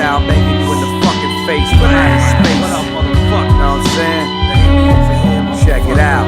Warchild making you in the fucking face for outer space. What up, motherfucker? Know what I'm saying? Check it out.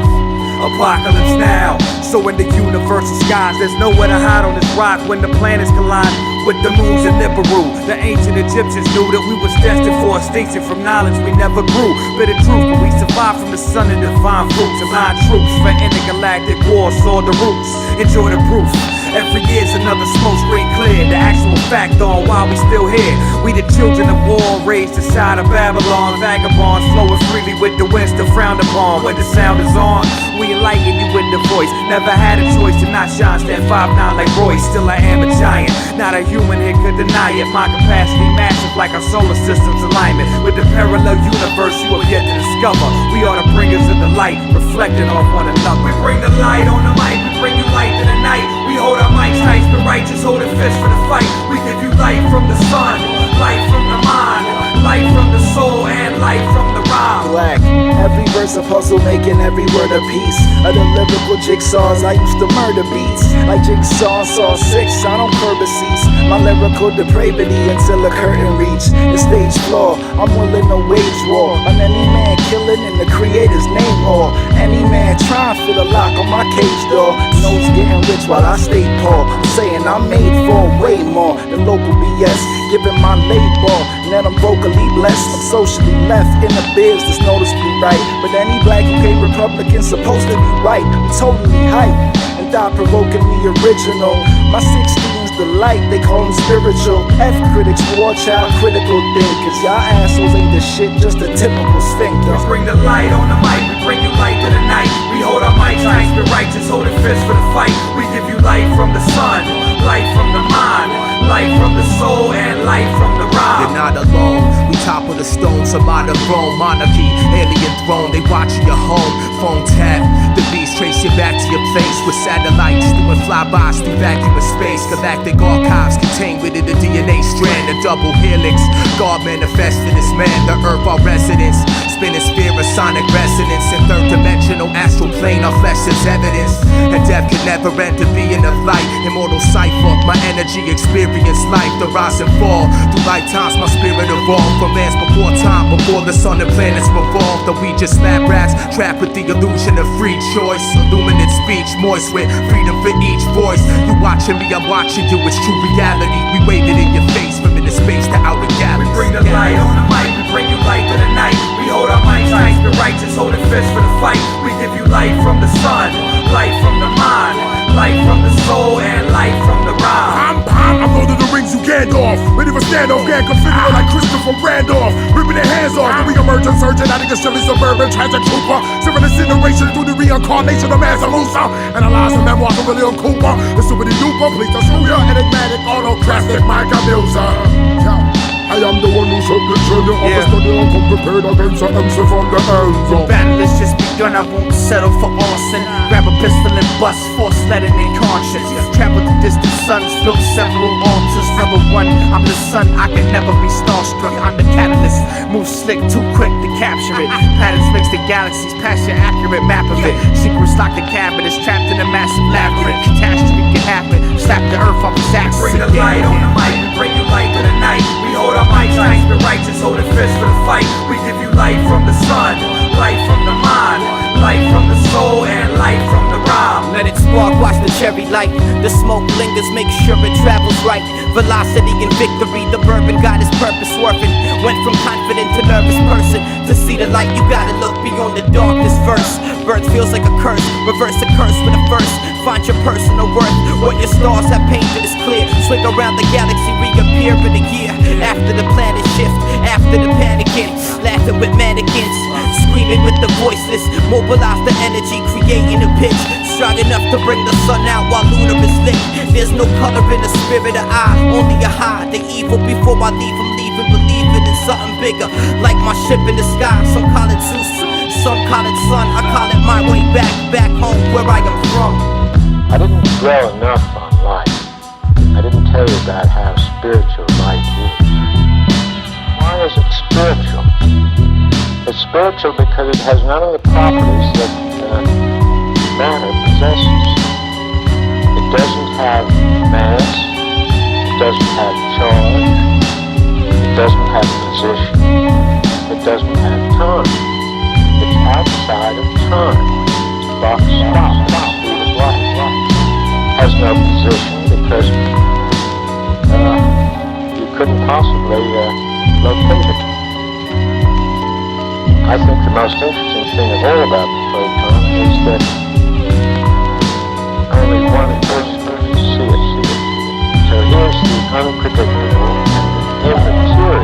Apocalypse now. So in the universal skies, there's nowhere to hide on this rock when the planets collide with the moons of Nibiru. The ancient Egyptians knew that we was destined for extinction from knowledge we never grew. Bitter truth, but we survived from the sun and divine fruits. Aligned troops for intergalactic war saw the roots. Enjoy the proof. Every year's another smoke screen clear. The actual fact on why we still here. We the children of war raised inside of Babylon. Vagabonds flowing freely with the wind still frowned upon. When the sound is on, we enlighten you with the voice. Never had a choice to not shine. Stand 5'9" like Royce. Still I am a giant. Not a human here could deny it. My capacity massive like our solar system's alignment with the parallel universe you have yet to discover. We are the bringers of the light, reflecting off one another. We bring the light on the mic. We bring you light to the night. We hold our mics tight, but righteous holding fists for the fight. We give you light from the sun, light from the mind, light from the soul, and light from the rhyme. Black, every verse a puzzle, making every word a piece of the lyrical jigsaws. I used to murder beats like Jigsaw saw 6. I don't curb a cease my lyrical depravity until the curtain reach the stage floor. I'm willing to wage war on any man killing in the creator's name, or any man trying to fit a lock on my cage door. Knows getting rich while I stay poor. I'm saying I'm made for way more than local BS. Giving my labor, and I'm vocally blessed. I'm socially left in the biz that's noticeably right. But any black who came Republican supposed to be right. I'm totally hype and thought-provoking the original. My 16's the light, they call them spiritual. F critics, Warchild, critical thing. Cause y'all assholes ain't the shit, just a typical sphincter. We bring the light on the mic, we bring you light to the night. We hold our mics tight, but righteous holding fists for the fight. We give you light from the sun, light from the mind, light from the soul, and light from the rhyme. You're not alone, we topple the stones of modern Rome. Monarchy, alien throne, they watching your home. Phone tap, the beast trace you back to your place. With satellites doing flybys through vacuum of space. Galactic archives contain within the DNA strand. A double helix, God manifested as man. The earth our residence, spinning sphere of sonic resonance. In third dimensional astral plane, our flesh is evidence. And death can never end to being of light. Immortal cipher, my energy experience life. The rise and fall, through lifetimes my spirit evolved. From lands before time, before the sun and planets revolved. Though we just lab rats, trapped with the illusion of free choice. Illuminate speech, moist with freedom for each voice. You watching me, I'm watching you, it's true reality. We wave it in your face from inner space to outer galaxies. We bring the light on the mic, we bring you light to the night. We hold our mics tight, but righteous holding fists for the fight. We give you light from the sun, light from the mind, light from the soul, and light from the rhyme. I'm Lord of the Rings, you Gandalf. Ready for standoff, gang configured like Christopher Randolph. Ripping their hands off, the re-emergent surgeon. I think a Chevy Suburban tragic trooper. Civil incineration through the reincarnation of Master Lhus. Analyze the memoirs of William Cooper. The super duper, please to show your enigmatic, autocratic Micah Muser. I am the one who took the journey of the study and come prepared against the MC from the ends. The battle has just begun, I won't settle for arson. Grab a pistol and bust, force letting in conscience. Travel the distant suns, built several altars. Number one, I'm the sun, I can never be starstruck. I'm the catalyst, move slick, too quick to capture it. Patterns mix the galaxies, past your accurate map of it. Secrets locked the cabinets, trapped in a massive labyrinth. Catastrophe can happen, slap the earth off its axis. Bring the light on the mic, we bring you light to the night. We hold our mics tight, but righteous holding fists for the fight. We give you light from the sun, light from the mind, light from the soul, and light from the rhyme. Let it spark, watch the cherry light. The smoke lingers, make sure it travels right. Velocity and victory, the bourbon got his purpose swerving. Went from confident to nervous person. To see the light, you gotta look beyond the darkest verse. Birth feels like a curse, reverse a curse with a verse. Find your personal worth, what your stars have painted is clear. Swing around the galaxy, reappear in a year. After the planet shift, after the panic hits. Laughing with mannequins, screaming with the voiceless. Mobilize the energy, creating a pitch. Strong enough to bring the sun out while lunar is lit. There's no color in the spirit of I, only a high. The evil before I leave, I'm leaving, believing in something bigger. Like my ship in the sky, some call it Zeus, some call it sun. I call it my way back home where I am from. I didn't dwell enough on life. I didn't tell you about how spiritual life is. Why is it spiritual? It's spiritual because it has none of the properties that matter possesses. It doesn't have mass, it doesn't have charge, it doesn't have position. It doesn't have time. It's outside of time. Stop. Speed of light. Has no position because you couldn't possibly locate it. I think the most interesting thing of all about the photon is that only one person can see it. So here's the unpredictable and immaterial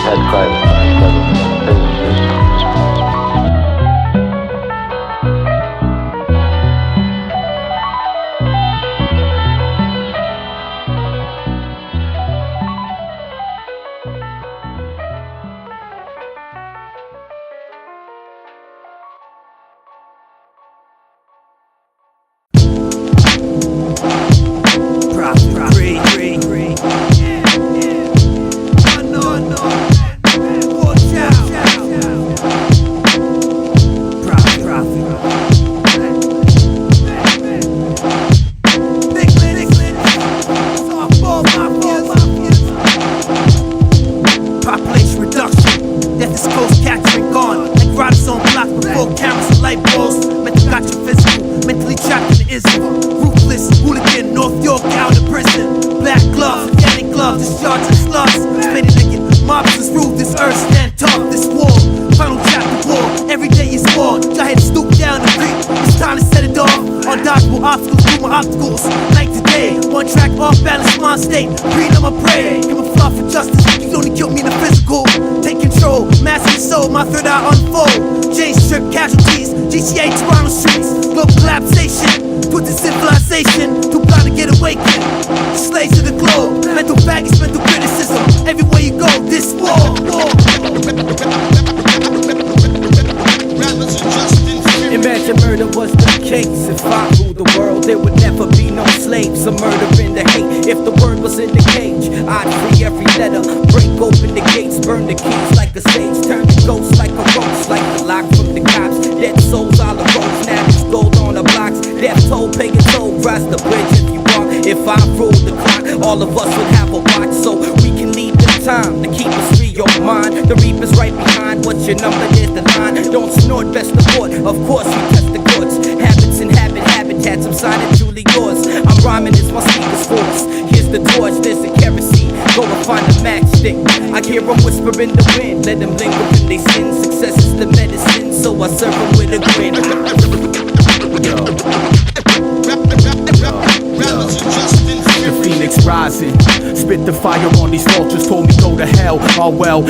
as private physicists.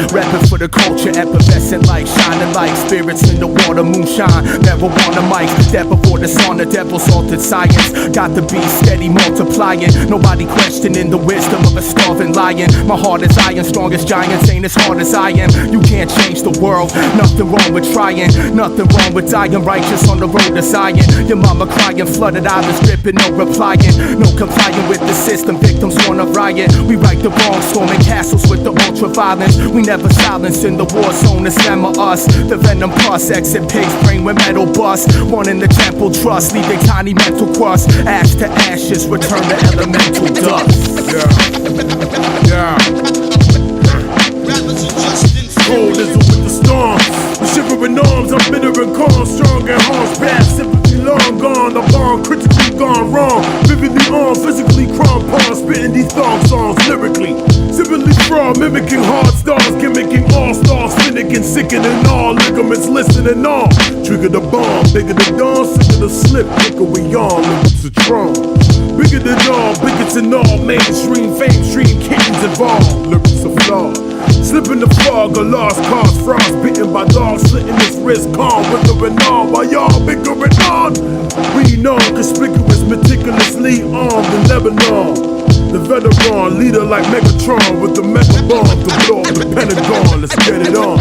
Reppin' for the culture, effervescent like shining light, spirits in the water, moonshine, marijuana mics, dead before the sun, the devil's altered science. Got to be steady multiplying, nobody questioning the wisdom of a starving lion. My heart is iron, strongest giants ain't as hard as I am. You can't change the world, nothing wrong with trying, nothing wrong with dying righteous on the road to Zion. Your mama crying, flooded eyelids dripping, no replying, no complying with the system. Victims wanna riot, we right the wrong, storming castles with the ultra violence. We never silence in the war zone, the stem of us. The venom pus, exit pigs, brain with metal bust. One in the temple trust, leaving tiny mental crust. Ash to ashes, return to elemental dust. Cold is with the storm. The shivering arms, I'm bitter and calm. Strong and hard, bad sympathy long gone. The bond critically gone wrong. Vividly on, physically crumb pawn. Spitting these thong songs lyrically. Civilly fraud, mimicking hard stars. Gimmicking all stars, finicking, sickening all. Ligaments listening on. Trigger the bomb, bigger the dawn. Sicker the slip, quicker we on. Lyrics a tron. Bigger than all, bigots and all. Mainstream, fame stream, kittens involved. Lyrics are flawed. Slip in the fog, a lost cause, frost bitten by dogs, slitting his wrist, calm, withering on, while y'all bickering on. We know, conspicuous, meticulously armed in Lebanon. The veteran, leader like Megatron, with the mega bomb to blow up the Pentagon. Let's get it on.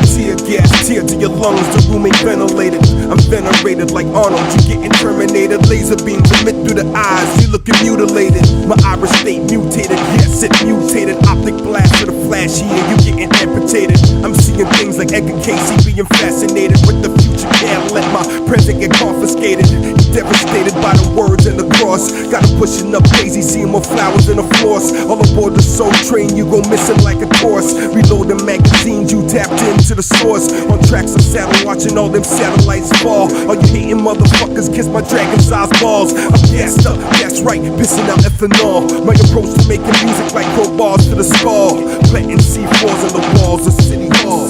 Tear gas, tear to your lungs, the room ain't ventilated. I'm venerated like Arnold, you getting terminated. Laser beams emit through the eyes, you looking mutilated. My iris state mutated, yes it mutated. Optic blast to the flash here, you getting amputated. I'm seeing things like Edgar Casey, being fascinated with the future. Can't let my present get confiscated. Devastated by the words and the cross. Got him pushing up crazy, seeing more flowers than the floors. All aboard the soul train, you go missing like a course. Reloading magazines, you tapped into the source. On tracks of saddle, watching all them satellites fall. All you hating motherfuckers kiss my dragon-sized balls. I'm gassed up, that's right, pissing out ethanol. My approach to making music like crowbars to the skull. Planting C4s on the walls of City Hall.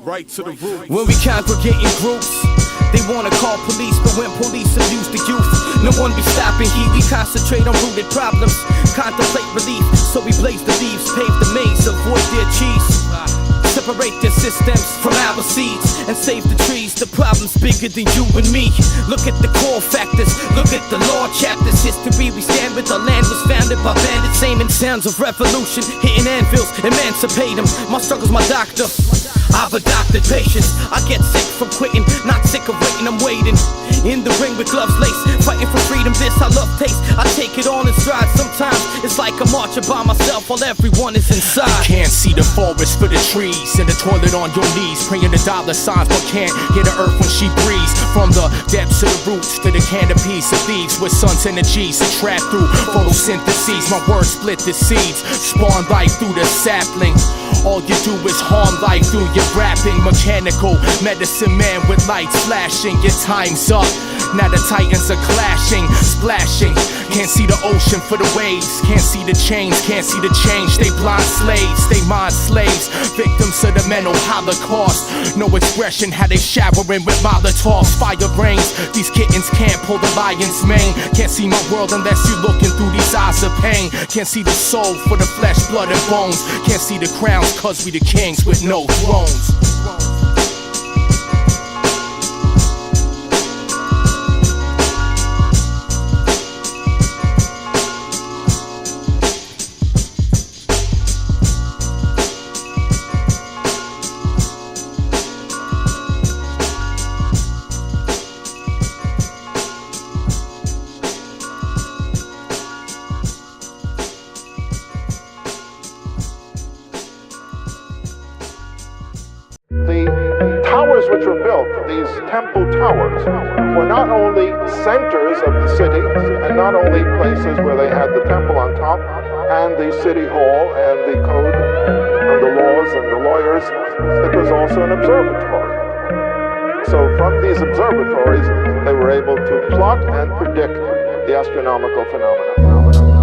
Right to the root. When we congregate in groups, they wanna call police, but when police abuse the youth, no one be stopping heat. We concentrate on rooted problems, contemplate relief. So we blaze the leaves, pave the maze, avoid their cheese. Separate their systems from our seeds and save the trees. The problem's bigger than you and me. Look at the core factors, look at the law chapters. History we stand with, our land was founded by bandits, aiming sounds of revolution, hitting anvils, emancipate them. My struggle's my doctor, I've adopted patience. I get sick from quitting, not sick of waiting, I'm waiting. In the ring with gloves laced, fighting for freedom, this I love taste. I take it on in stride, sometimes it's like I'm marching by myself while everyone is inside. You can't see the forest for the trees, in the toilet on your knees, praying the dollar signs, but can't hear the earth when she breathes. From the depths of the roots to the canopies of thieves, with sun's energies and trap through photosynthesis. My words split the seeds, spawn life through the sapling. All you do is harm life through your rapping. Mechanical medicine man with lights flashing. Your time's up, now the titans are clashing, splashing. Can't see the ocean for the waves, can't see the chains, can't see the change. They blind slaves, they mind slaves, victims of the mental holocaust. No expression, how they showering with Molotovs. Fire rains, these kittens can't pull the lion's mane. Can't see my world unless you're looking through these eyes of pain. Can't see the soul for the flesh, blood and bones. Can't see the crowns cause we the kings with no thrones. Which were built, these temple towers, were not only centers of the city and not only places where they had the temple on top and the city hall and the code and the laws and the lawyers, it was also an observatory. So from these observatories, they were able to plot and predict the astronomical phenomena.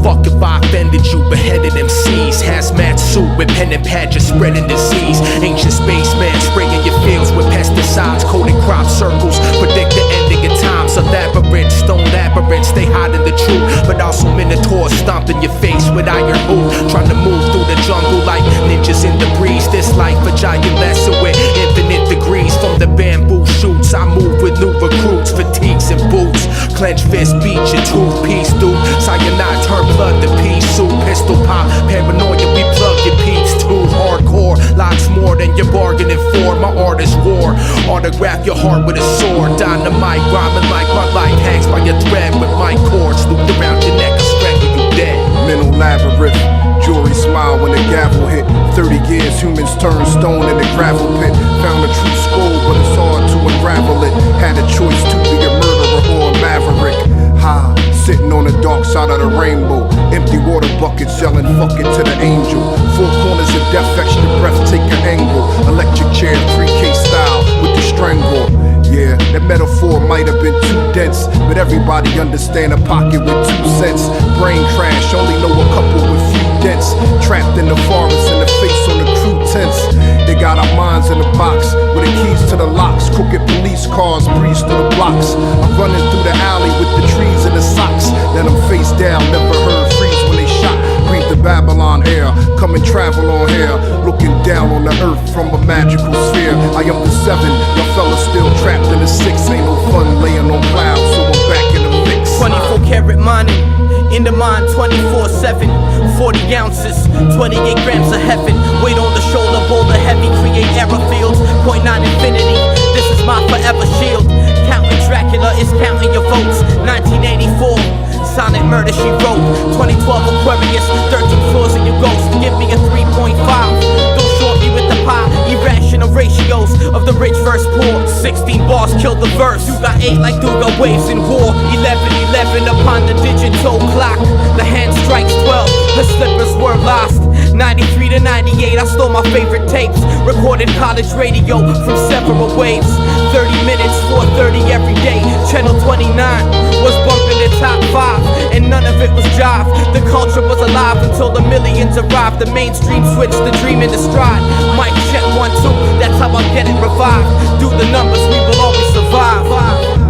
Fuck if I offended you, beheaded MCs. Hazmat suit with pen and pad just spreading disease. Ancient spaceman spraying your fields with pesticides, coating crop circles, predict the ending of times. A labyrinth, stone labyrinth, stay hot in the truth, but also minotaurs stomping your face with iron boot, trying to move through the jungle like ninjas in the breeze. This life a giant lesson with infinite degrees. From the bamboo shoots, I move with new recruits, fatigues and boots, clenched fist beat your tooth piece, dude. Cyanide turn blood to pea soup, pistol pop, paranoia, we plug your peeps too. Hardcore, lots more than you're bargaining for. My art is war, autograph your heart with a sword. Dynamite rhyming like my life hangs by a thread with my cords looped around your neck, I strangle you dead. Mental labyrinth, jury smile when the gavel hit. 30 years, humans turned stone in the gravel pit. Found a true scroll, but it's hard to unravel it. Had a choice to be a murderer or a maverick. Ha, sitting on the dark side of the rainbow. Empty water buckets yelling fuck it to the angel. Four corners of death, extra breath, take an angle. Electric chair, 3K style with the strangle. Yeah, that metaphor might have been too dense, but everybody understand a pocket with 2 cents. Brain crash, only know a couple with few dents. Trapped in the forest and the face on the crew tents. They got our minds in the box with the keys to the locks. Crooked police cars breeze through the blocks. I'm running through the alley with the trees and the socks. Then I'm face down, never heard freeze when they shot. Breathe the Babylon air, come and travel on here. Looking down on the earth from a magical sphere. I am the 7, your fellas still trapped in the 6. Ain't no fun laying on clouds, so I'm back in the mix. 24 karat mining, in the mine 24/7. 40 ounces, 28 grams of heaven. Weight on the shoulder, boulder heavy, create error fields. 0.9 infinity, this is my forever shield. Counting Dracula is counting your votes. 1984, Sonic Murder She Wrote. 2012 Aquarius, 13 floors of your ghost. Give me a 3.5. Don't short me with the pie. Irrational ratios of the rich versus poor. 16 bars kill the verse. You got 8 like Duga waves in war. 11 upon the digital clock. The hand strikes 12. The slippers were lost. 93 to 98, I stole my favorite tapes. Recorded college radio from several waves. 30 minutes, 4:30 every day. Channel 29 was bumping the top 5, and none of it was jive. The culture was alive until the millions arrived. The mainstream switched the dream into stride. Mic check 1, 2, that's how I get it revived. Do the numbers, we will always survive.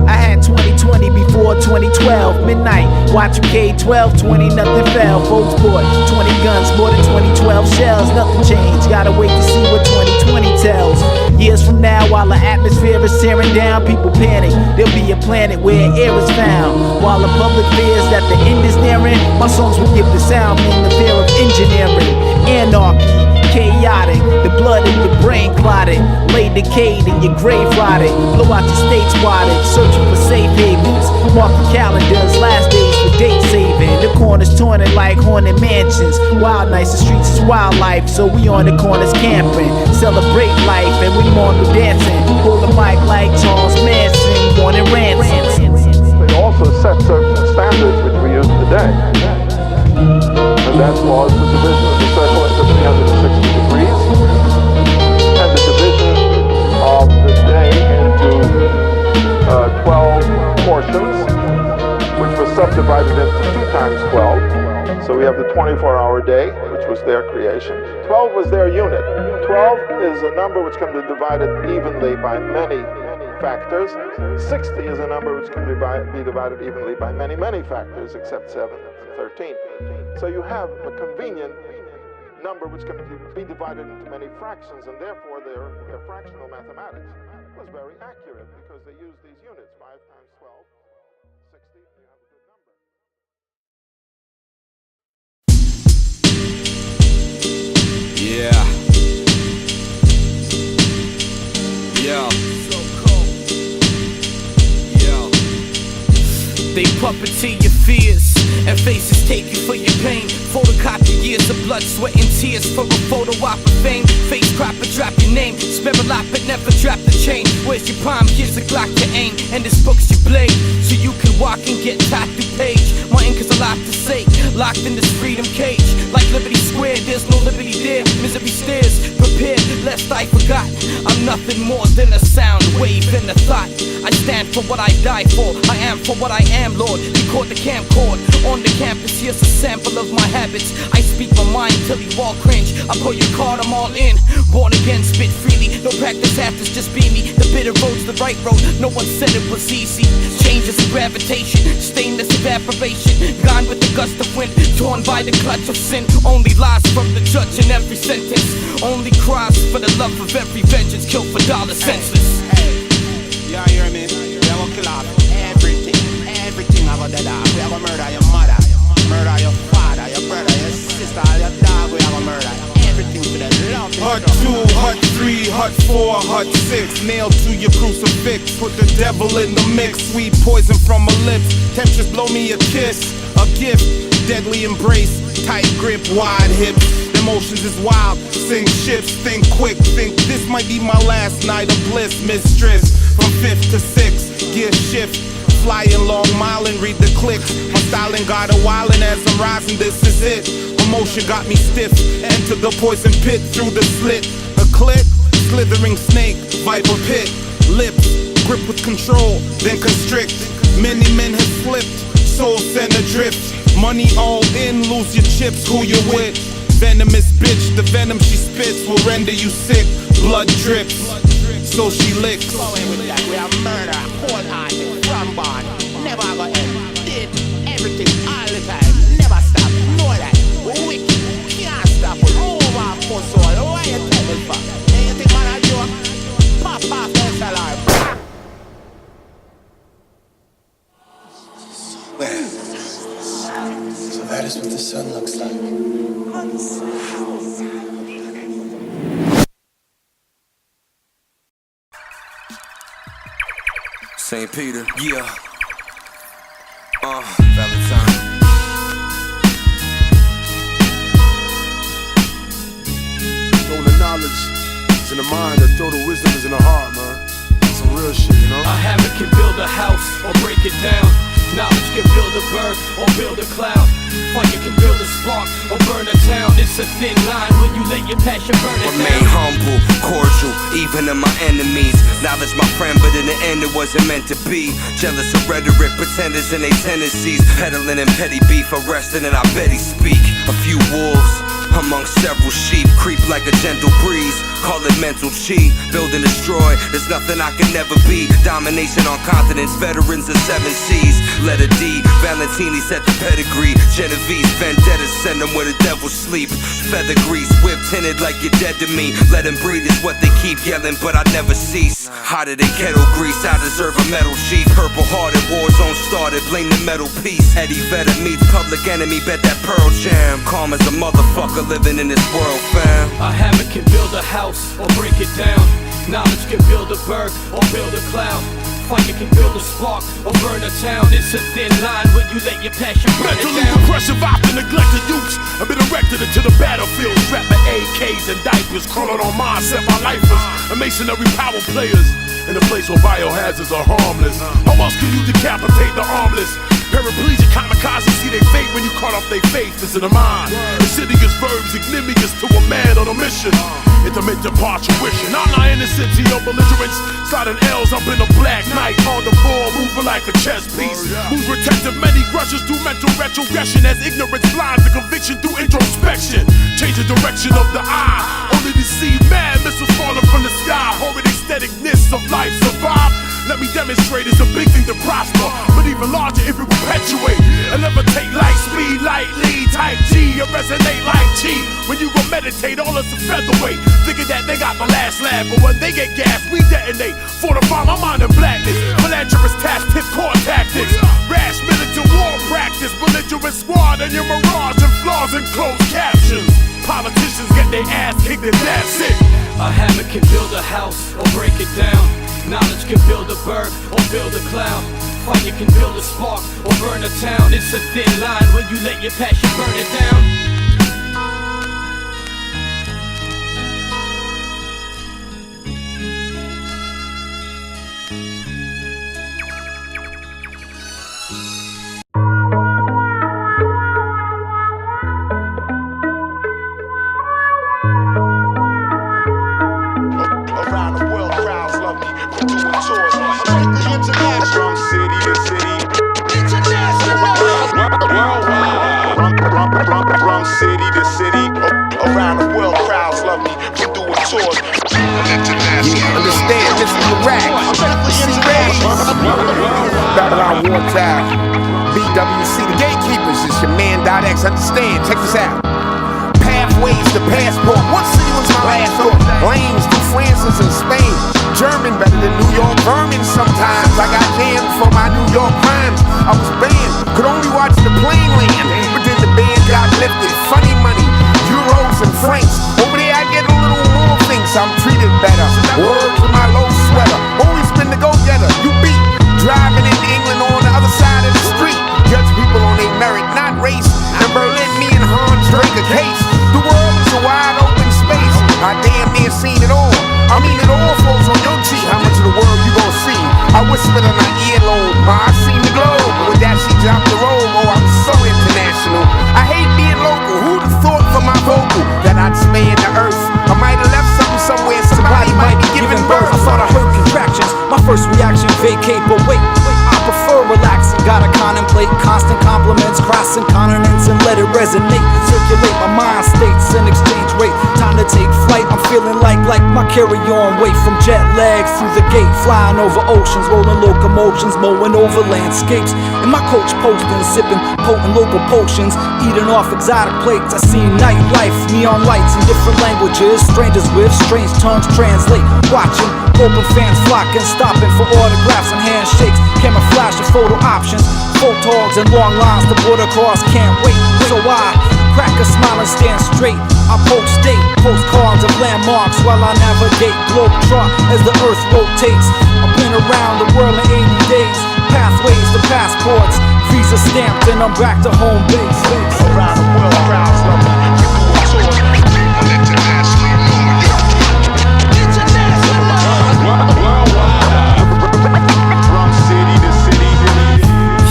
I had 2020 before 2012. Midnight, watch K12, 20 nothing fell. Folks bought 20 guns, more than 2012 shells. Nothing changed, gotta wait to see what 2020 tells. Years from now, while the atmosphere is tearing down, people panic. There'll be a planet where air is found. While the public fears that the end is nearing, my songs will give the sound in the fear of engineering. Anarchy, chaotic, the blood in your brain clotted, lay decayed in your grave rotted, blow out your states wadded, searching for safe havens, marking calendars, last days for date saving, the corners turning like haunted mansions, wild nights, the streets is wildlife, so we on the corners camping, celebrate life and we mourn with dancing, hold the mic like Charles Manson, morning ransom. They also set certain standards which we use today. And that was the division of the circle into 360 degrees, and the division of the day into 12 portions, which was subdivided into 2 times 12. So we have the 24-hour day, which was their creation. 12 was their unit. 12 is a number which can be divided evenly by many factors. 60 is a number which can be divided evenly by many, many factors, except 7 and 13. So you have a convenient number which can be divided into many fractions, and therefore their fractional mathematics was very accurate because they used these units, 5 times 12, 60, you have a good number. Yeah. Yo. So cold. Yo. They puppeteer your fears, and faces take you for your pain. Photocopy years of blood, sweat and tears for a photo op of fame. Face crop and drop your name, spare a lot but never drop the chain. Where's your palm? Here's a Glock to aim, and this book's your blade, so you can walk and get taught through page. My ink is a lot to say, locked in this freedom cage. Like Liberty Square, there's no liberty there. Misery stares, prepared lest I forgot. I'm nothing more than a sound wave and a thought. I stand for what I die for, I am for what I am, Lord. Record the camcord on the campus, here's a sample of my habits. I speak my mind till you all cringe. I pull your card, I'm all in. Born again, spit freely, no practice after, just be me. The bitter road's the right road, no one said it was easy. Changes in gravitation, stainless evaporation. Gone with the gust of wind, torn by the clutch of sin. Only lies from the judge in every sentence. Only cries for the love of every vengeance. Killed for dollars senseless. Yeah, you hear me? We are gonna kill off everything I got dead off. We are gonna murder your mother, murder your father, your brother, your sister, your dog. We are gonna murder everything for the love. Hut 2, Hut 3, Hut 4, Hut 6. Nailed to your crucifix. Put the devil in the mix. Sweet poison from my lips. Temptress blow me a kiss, a gift, deadly embrace, tight grip, wide hips. Emotions is wild, sink ships, think quick, think this might be my last night of bliss, mistress. From 5th to 6th, gear shift, flying long mile and read the clicks. My styling got a wildin' as I'm rising, this is it. Emotion got me stiff, enter the poison pit through the slit. A clit, slithering snake, viper pit, lips, grip with control, then constrict. Many men have slipped, souls sent adrift. Money all in, lose your chips, who you with? Venomous bitch, the venom she spits will render you sick. Blood drips, so she licks. Going with that, we are murder, cold-hearted, from born. Never gonna end, did everything all the time. Never stop, know that. Wicked, can't stop us. Over for soul, why you tell me for? Then you think man a joke? Pop off the SLR. Well, so that is what the sun looks like. St.Peter, yeah. Valentine. Throw the knowledge is in the mind, and throw the wisdom is in the heart, man. Some real shit, you know? A hammer can build a house or break it down. Knowledge can build a bird or build a cloud. Fire can build a spark or burn a town. It's a thin line when you let your passion burn it Remain down. humble, cordial, even in my enemies. Knowledge my friend, but in the end it wasn't meant to be. Jealous of rhetoric, pretenders and their tendencies. Peddling in petty beef, arresting and I bet he speak. A few wolves among several sheep, creep like a gentle breeze. Call it mental chi, build and destroy. There's nothing I can never be. Domination on continents, veterans of 7 seas. Letter D, Valentini set the pedigree. Genovese, vendetta, send them where the devil sleep. Feather grease, whip tinted like you're dead to me. Let them breathe is what they keep yelling, but I never cease. Hotter than kettle grease, I deserve a metal sheath. Purple hearted, war zone started, blame the metal piece. Eddie Vedder meets Public Enemy, bet that Pearl Jam. Calm as a motherfucker living in this world, fam. A hammer can build a house or break it down. Knowledge can build a bird or build a cloud. Fire can build a spark or burn a town. It's a thin line when you let your passion burn it Mentally down. depressive, often neglected youths have been erected into the battlefield. Strapped with AKs and diapers, crawling on mine, set by lifers and masonry power players. In a place where biohazards are harmless. How else can you decapitate the armless? Paraplegic kamikaze see they fate when you cut off their faith. It's in the mind. Insidious verbs, ignominious to a man on a mission. Intermittent parturition. I'm not innocent to your belligerents. Sliding L's up in a black night on the floor, moving like a chess piece. Who's retentive many grudges through mental retrogression as ignorance blinds the conviction through introspection. Change the direction of the eye, only to see mad missiles falling from the sky. Horrid aestheticness of life survive. Let me demonstrate it's a big thing to prosper, but even larger if it perpetuate and levitate light speed, lightly, type G, or resonate like Chi. When you go meditate, all us a featherweight, thinking that they got the last laugh, but when they get gas, we detonate. Fortify my mind in blackness, philanthropist task, tip core tactics, rash militant war practice, belligerent squad, and your mirage and flaws and closed captions. Politicians get their ass kicked and that's it. A hammer can build a house or break it down. Knowledge can build a bird or build a cloud. Fire can build a spark or burn a town. It's a thin line when you let your passion burn it down. From city to city, around the world, crowds love me. From doing tours. Yeah, understand, this is Merak, C-Rayz, Babylon Warchild, BWC, the Gatekeepers, it's your man .X, understand, check this out. Pathways to passport, what city was my last thought? Lanes to Francis and Spain, German better than New York vermin sometimes. I got jammed for my New York crimes. I was banned, could only watch the plane land, but then the band got lifted. Funny money, euros and francs. Over there I get a little more things, I'm treated better. Word to my low sweater, always been the go-getter. You beat, driving in England on the other side of the street. Judge people on their merit, not race. In Berlin, me and Hans drink a case. The world is a wide open space. I damn near seen it all. I mean it all falls on your cheek. How much of the world you gon' see? I whispered in my earlobe, I seen the globe. With that she dropped the robe, oh I'm so international. I hate being local, who'd have thought for my vocal that I'd span the earth? I might have left something somewhere, somebody might be giving birth. I thought I heard contractions, my first reaction vacate, but wait, I prefer relaxing. Gotta contemplate constant compliments, crossing continents and let it resonate. Circulate my mind states, to take flight. I'm feeling like my carry-on weight from jet lag through the gate, flying over oceans, rolling locomotions, mowing over landscapes. In my coach posting, sipping potent local potions, eating off exotic plates. I seen nightlife, neon lights in different languages, strangers with strange tongues translate. Watching open fans flocking, stopping for autographs and handshakes. Camouflage and photo options, photogs and long lines to border cross. Can't wait, so I crack a smile and stand straight. I post state, postcards of landmarks while I navigate globe trot as the earth rotates. I've been around the world in 80 days. Pathways to passports, visa stamped, and I'm back to home base. Around the world, crowds love me.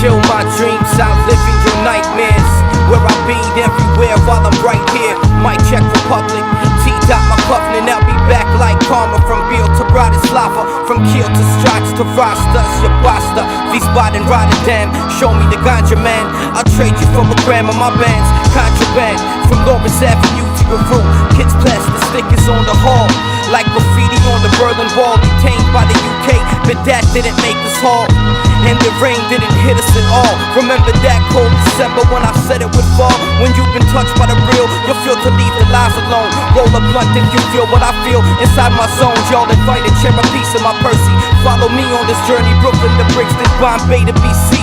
Kill my dreams, outliving your nightmares. Where I be everywhere while I'm right here. Mic check Republic, T-Dot my covenant. I'll be back like karma. From Beale to Bratislava, from Kiel to Strats to Rasta, Yabasta, Wiesbaden, Rotterdam. Show me the ganja man, I'll trade you for a gram of my bands. Contraband, from Lawrence Avenue to your room. Kids plaster stickers on the hall, like graffiti on the Berlin Wall. Detained by the UK, but that didn't make us halt. And the rain didn't hit us at all. Remember that cold December when I said it would fall. When you've been touched by the real, you'll feel to leave the lies alone. Roll a blunt if you feel what I feel inside my zones. Y'all invited, share a piece of my Percy. Follow me on this journey, Brooklyn to Brixton, Bombay to BC.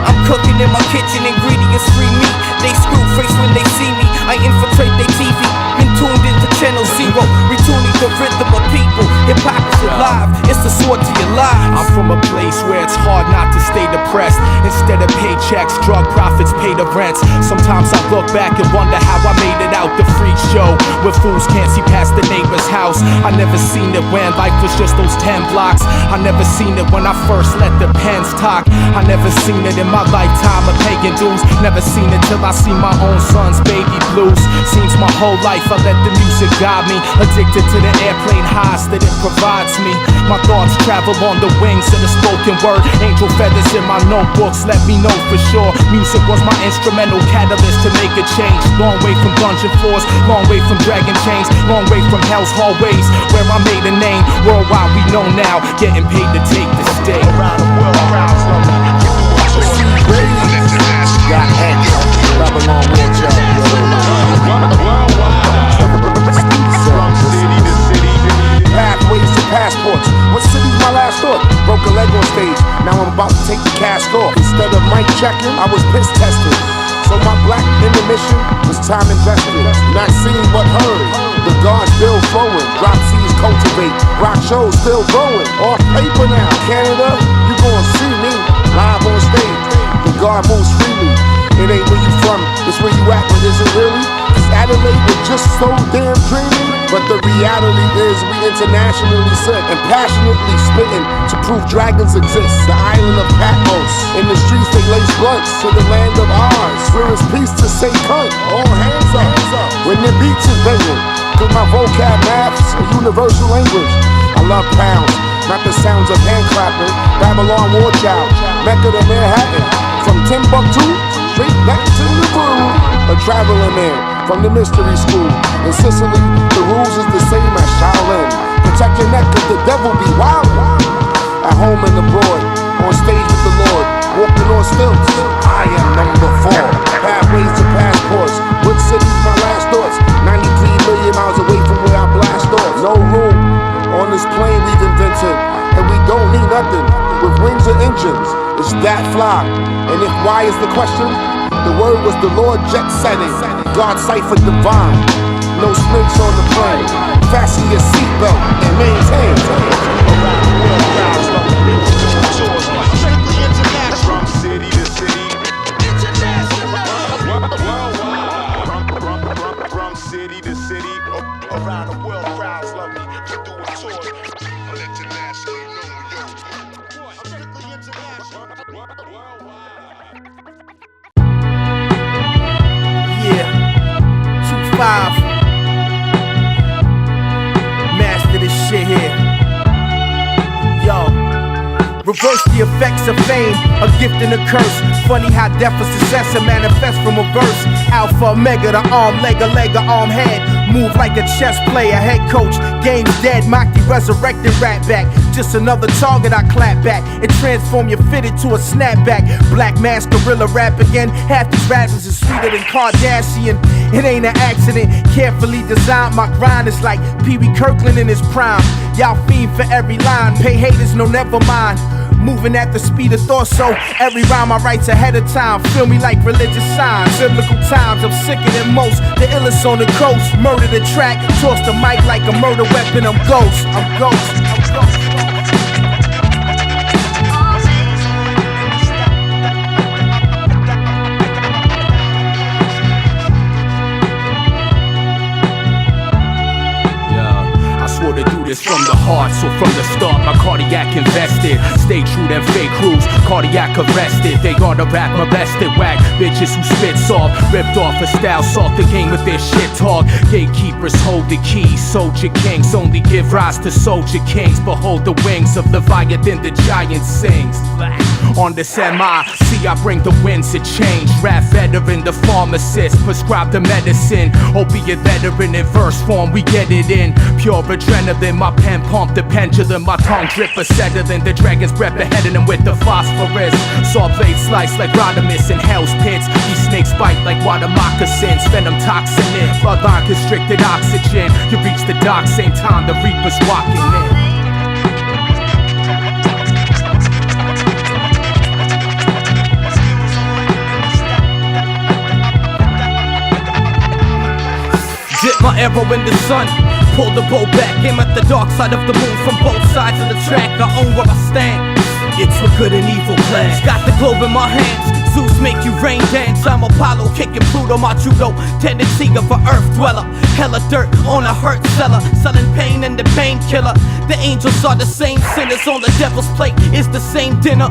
I'm cooking in my kitchen, ingredients free meat. They screw face when they see me, I infiltrate their TV. Been tuned into channel 0, retuning the rhythm of people. Hip-hop is alive, it's the sword to your lives. I'm from a place where it's hard not to stay depressed. Instead of paychecks, drug profits pay the rents. Sometimes I look back and wonder how I made it out the freak show, where fools can't see past the neighbor's house. I never seen it when life was just those 10 blocks. I never seen it when I first let the pens talk. I never seen it in my lifetime of paying dues. Never seen it till I see my own son's baby blues. Seems my whole life I let the music guide me, addicted to the airplane highs that it provides me. My thoughts travel on the wings of the spoken word. Angel feathers in my notebooks let me know for sure music was my instrumental catalyst to make a change. Long way from dungeon floors, long way from dragon chains, long way from hell's hallways where I made a name. Worldwide we know now, getting paid to take the stage. Around the world, crowds love me. C-Rayz got hands up. Babylon Warchild. Pathways to passports. What city's my last thought? Broke a leg on stage. Now I'm about to take the cast off. Instead of mic checking, I was piss tested. So my black intermission was time invested. Not seen but heard. The God's bill flowing. Drop seeds cultivate. Rock shows still growing. Off paper now. Canada, you gon' see me live on stage. The God moves freely. It ain't where you from, it's where you at, but is it really? Cause Adelaide was just so damn dreamy. But the reality is we internationally set and passionately spitting to prove dragons exist. The island of Patmos, in the streets they lace blunts to the land of Oz, where it's peace to say cunt, all hands up. When the beats is banging, cause my vocab math's a universal language. I love pounds, not the sounds of hand clapping. Babylon Warchild, Mecca to Manhattan. From Timbuktu, straight back to the groove. A traveling man from the mystery school. In Sicily, the rules is the same as Shaolin. Protect your neck cause the devil be wildin'. At home and abroad, on stage with the Lord, walking on stilts. I am number 4. Pathways to passports. What city's my last thoughts? 93 million miles away from where I blast off. No room on this plane we've invented, and we don't need nothing. With wings and engines, it's that fly. And if why is the question, the word was the Lord jet setting. God cipher divine. No snakes on the plane. Fasten your seatbelt and maintain. Around the world, crowds love me. Strictly international. From city to city. International. Worldwide. From city to city. Around the world, crowds love me. We do a tour. International. Strictly international. Yeah, 2-5. Master this shit here. Yo, reverse the effects of fame, a gift and a curse. Funny how death is success and manifest from a verse. Alpha, omega, the arm, leg, arm, head. Move like a chess player, head coach. Game's dead, Maki resurrected rat back. Just another target I clap back and transform your fitted to a snapback. Black mask gorilla rap again. Half these rappers is sweeter than Kardashian. It ain't an accident, carefully designed. My grind is like Pee Wee Kirkland in his prime. Y'all fiend for every line, pay haters, no never mind. Moving at the speed of thought, so every rhyme I write's ahead of time. Feel me like religious signs, biblical times. I'm sicker than most, the illest on the coast. Murder the track, toss the mic like a murder weapon. I'm ghost, I'm ghost, I'm ghost. Swore to do this from the heart, so from the start my cardiac invested. Stay true than fake crews, cardiac arrested. They gotta rap molested, whack bitches who spit soft. Ripped off a style, salt the game with their shit talk. Gatekeepers hold the keys, soldier kings only give rise to soldier kings. Behold the wings of Leviathan, the giant sings. On the semi, see I bring the winds of change. Rap veteran, the pharmacist, prescribe the medicine. Opiate veteran in verse form, we get it in. Pure adrenaline, my pen pump the pendulum. My tongue drip acetylene, the dragon's breath beheading them with the phosphorus. Saw blades slice like Rodimus in hell's pits. These snakes bite like water moccasins. Venom toxin in, bloodline constricted oxygen. You reach the dock, same time the reaper's walking in. Dip my arrow in the sun, pull the bow back, aim at the dark side of the moon from both sides of the track. I own where I stand. It's a good and evil clash. Got the globe in my hands. Zeus make you rain dance. I'm Apollo kicking Pluto, my judo tendency of an earth dweller. Hella dirt on a hurt cellar, selling pain and the painkiller. The angels are the same sinners. On the devil's plate is the same dinner.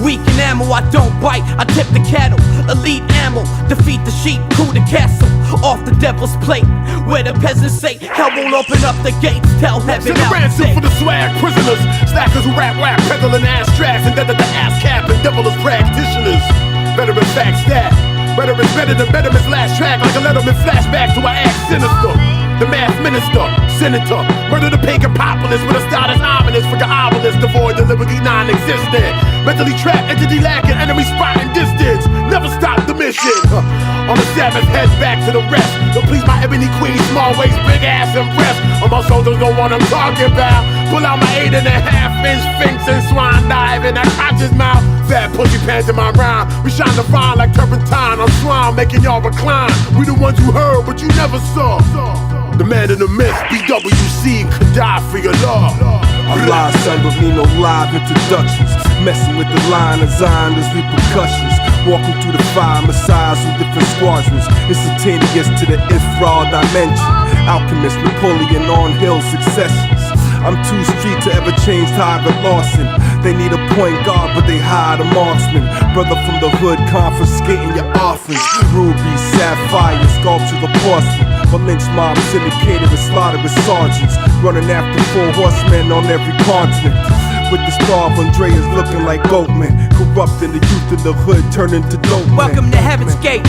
Weak in ammo, I don't bite, I tip the cattle. Elite ammo, defeat the sheep, cool the castle. Off the devil's plate, where the peasants say hell won't open up the gates. Tell heaven Send a ransom for the swag prisoners, slackers who rap, peddling ass tracks, and then the ass cap and devilish practitioners. Veteran facts that, veterans better than veterans last track, like a Letterman flashback to an act sinister. The math minister, senator, murder the pagan populace with a style that's ominous for your obelisk, devoid, deliberately non-existent. Mentally trapped, entity lacking, enemy spotting distance. Never stop the mission. On the Sabbath, head back to the rest. Don't please my ebony queen, small waist, big ass and breast. All my soldiers know what I'm talking about. Pull out my 8.5-inch Sphinx and swine dive in that conscious mouth. Fat pussy pants in my rhyme. We shine the fine like turpentine on slime, making y'all recline. We the ones you heard, but you never saw. The man in the myth, BWC, Khadafi, Allah. Allah, son, don't need no live introductions. Messing with the line of Zion, there's repercussions. Walking through the fire, messiahs from different squadrons. Instantaneous to the infrared dimension. Alchemist, Napoleon on hill successions. I'm too street to ever change Tyler Lawson. They need a point guard, but they hide a marksman. Brother from the hood, confiscating your orphans. Rubies, sapphires, sculpture of porcelain. My lynch mob syndicated and slaughtered with sergeants. Running after 4 horsemen on every continent. With the star of Andreas looking like Goatman. Corrupting the youth of the hood, turning to dope. Welcome to Heaven's Gate.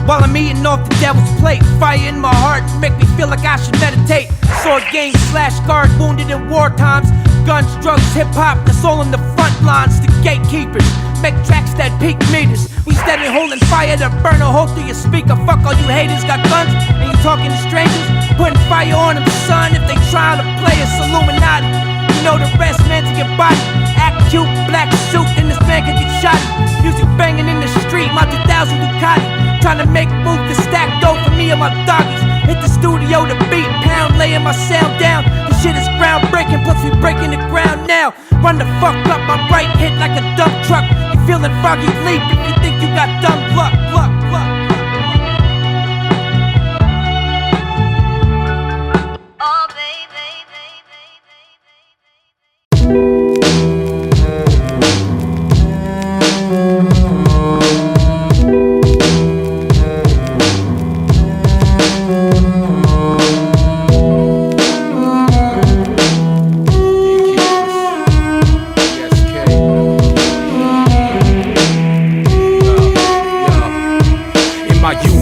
While I'm eating off the devil's plate, fire in my heart make me feel like I should meditate. Sword game / guard wounded in war times. Guns, drugs, hip-hop, that's all on the front lines. The gatekeepers make tracks that peak meters. We steady holding fire to burn a hole through your speaker. Fuck all you haters, got guns and you talking to strangers. Putting fire on them, son, if they trying to play us Illuminati. You know the rest, man, to your body. Act cute, black suit, then this man can get shot. Music banging in the street, my 2000 Ducati. Trying to make move to stack dough for me and my doggies. Hit the studio to beat, pound, laying my sound down. This shit is groundbreaking, plus we breaking the ground now. Run the fuck up, my right hit like a dump truck. You feeling froggy leap if you think you got dumb luck, luck, luck.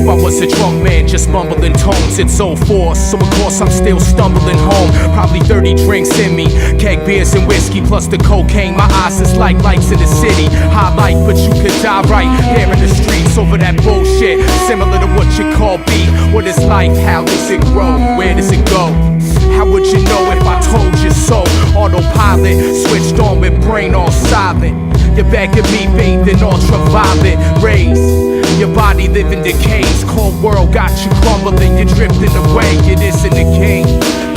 I was a drunk man, just mumbling tones. It's 04, so of course I'm still stumbling home. Probably 30 drinks in me, keg beers and whiskey, plus the cocaine. My eyes is like lights in the city. High life, but you could die right here in the streets over that bullshit. Similar to what you call beat. What is life? How does it grow? Where does it go? How would you know if I told you so? Autopilot, switched on with brain all silent. You're back at me bathed in ultraviolet rays. Your body living decays. Cold world got you crumbling. You're drifting away. It isn't a game.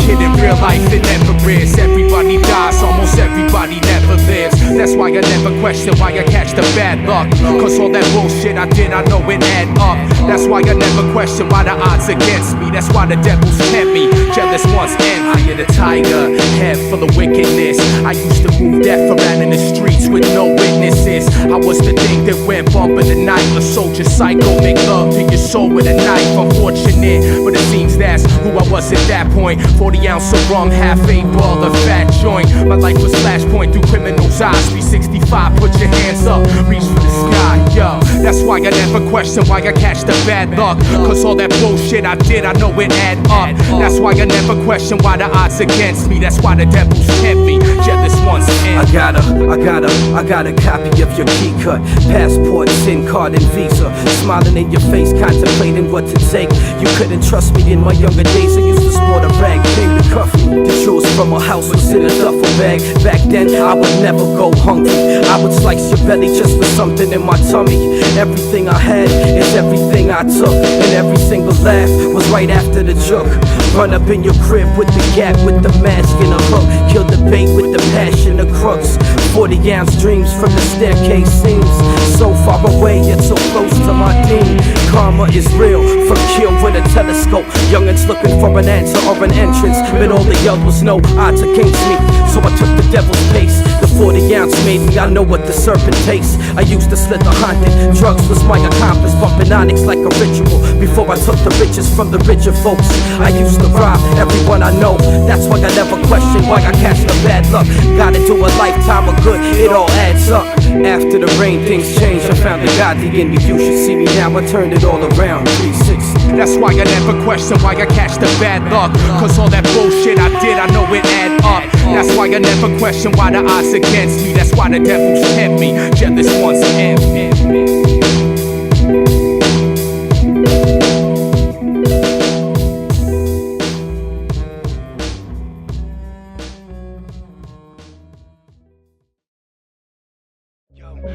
Kid, in real life it never is. Everybody dies, almost everybody never lives. That's why I never question why I catch the bad luck. Cause all that bullshit I did, I know it add up. That's why I never question why the odds against me. That's why the devils tempt me. Jealous once envy of the tiger, head full of wickedness. I used to move death around in the streets with no witnesses. I was the thing that went bump in the night. A soldier psycho, make love to your soul with a knife. Unfortunate, but it seems that's who I was at that point. 40 ounce of rum, half a ball of fat joint. My life was flashpoint through criminals' eyes. 365, put your hands up, reach for the sky, yo. That's why I never question why I catch the bad luck. Cause all that bullshit I did, I know it add up. That's why I never question why the odds against me. That's why the devils tempt me. Jealous once again. I got a copy of your key cut, passport, SIM card, and visa. Smiling in your face, contemplating what to take. You couldn't trust me in my younger days. I used to sport a rag, came to cuff me. The jewels from my house was in a duffel bag. Back then, I would never go hungry. I would slice your belly just for something in my tummy. Everything I had is everything I took, and every single laugh was right after the joke. Run up in your crib with the gap, with the mask and a hook. Kill the bait with the passion of crooks. 40 ounce dreams from the staircase seems so far away yet so close to my dean. Karma is real, from kill with a telescope. Youngins looking for an answer or an entrance, but all the others know odds against me. So I took the devil's pace. The 40 ounce made me, I know what the serpent tastes. I used to slit the haunted. Drugs was my accomplice, bumping onyx like a ritual. Before I took the riches from the richer folks, I used to rob everyone I know. That's why I never question why I catch the bad luck. Gotta do a lifetime of good, it all adds up. After the rain, things changed. I found the God in me. You should see me now. I turned it all around. 360. That's why I never question why I catch the bad luck. Cause all that bullshit I did, I know it add up. That's why I never question why the odds against me. That's why the devils tempt me. Jealous once again.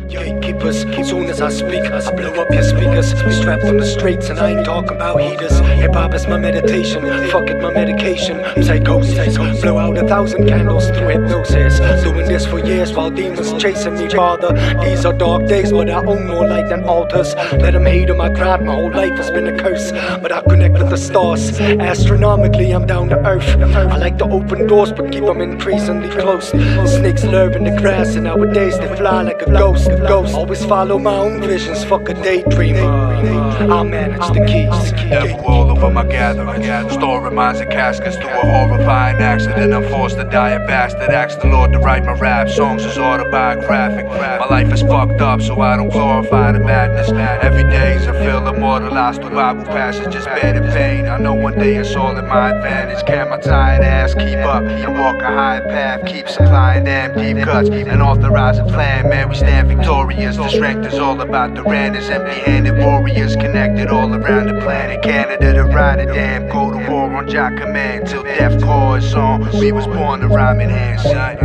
Gatekeepers, soon as I speak, I blow up your speakers. We strapped on the streets and I ain't talking about heaters. Hip-hop is my meditation, fuck it, my medication. Psychosis, blow out 1,000 candles through hypnosis. Doing this for years while demons chasing me, father. These are dark days, but I own more light than altars. Let them hate on my craft, my whole life has been a curse. But I connect with the stars, astronomically I'm down to earth. I like to open doors, but keep them increasingly close. The snakes lurk in the grass, and nowadays they fly like a ghost. Always follow my own visions, fuck a daydreamer. I'll manage the keys. Devil all over my gathering, storing minds and caskets through a horrifying accident. I'm forced to die a bastard. Ask the Lord to write my rap songs is autobiographic. My life is fucked up, so I don't glorify the madness. Every day I feel immortalized through Bible passages, bad in pain. I know one day it's all in my advantage. Can my tired ass keep up and walk a high path? Keep supplying damn deep cuts and authorize a plan. Man, we stand victorious. The strength is all about the randers, empty-handed warriors connected all around the planet. Canada to Rotterdam, go to war on jock command till death calls on. We was born to rhyme in hand, son.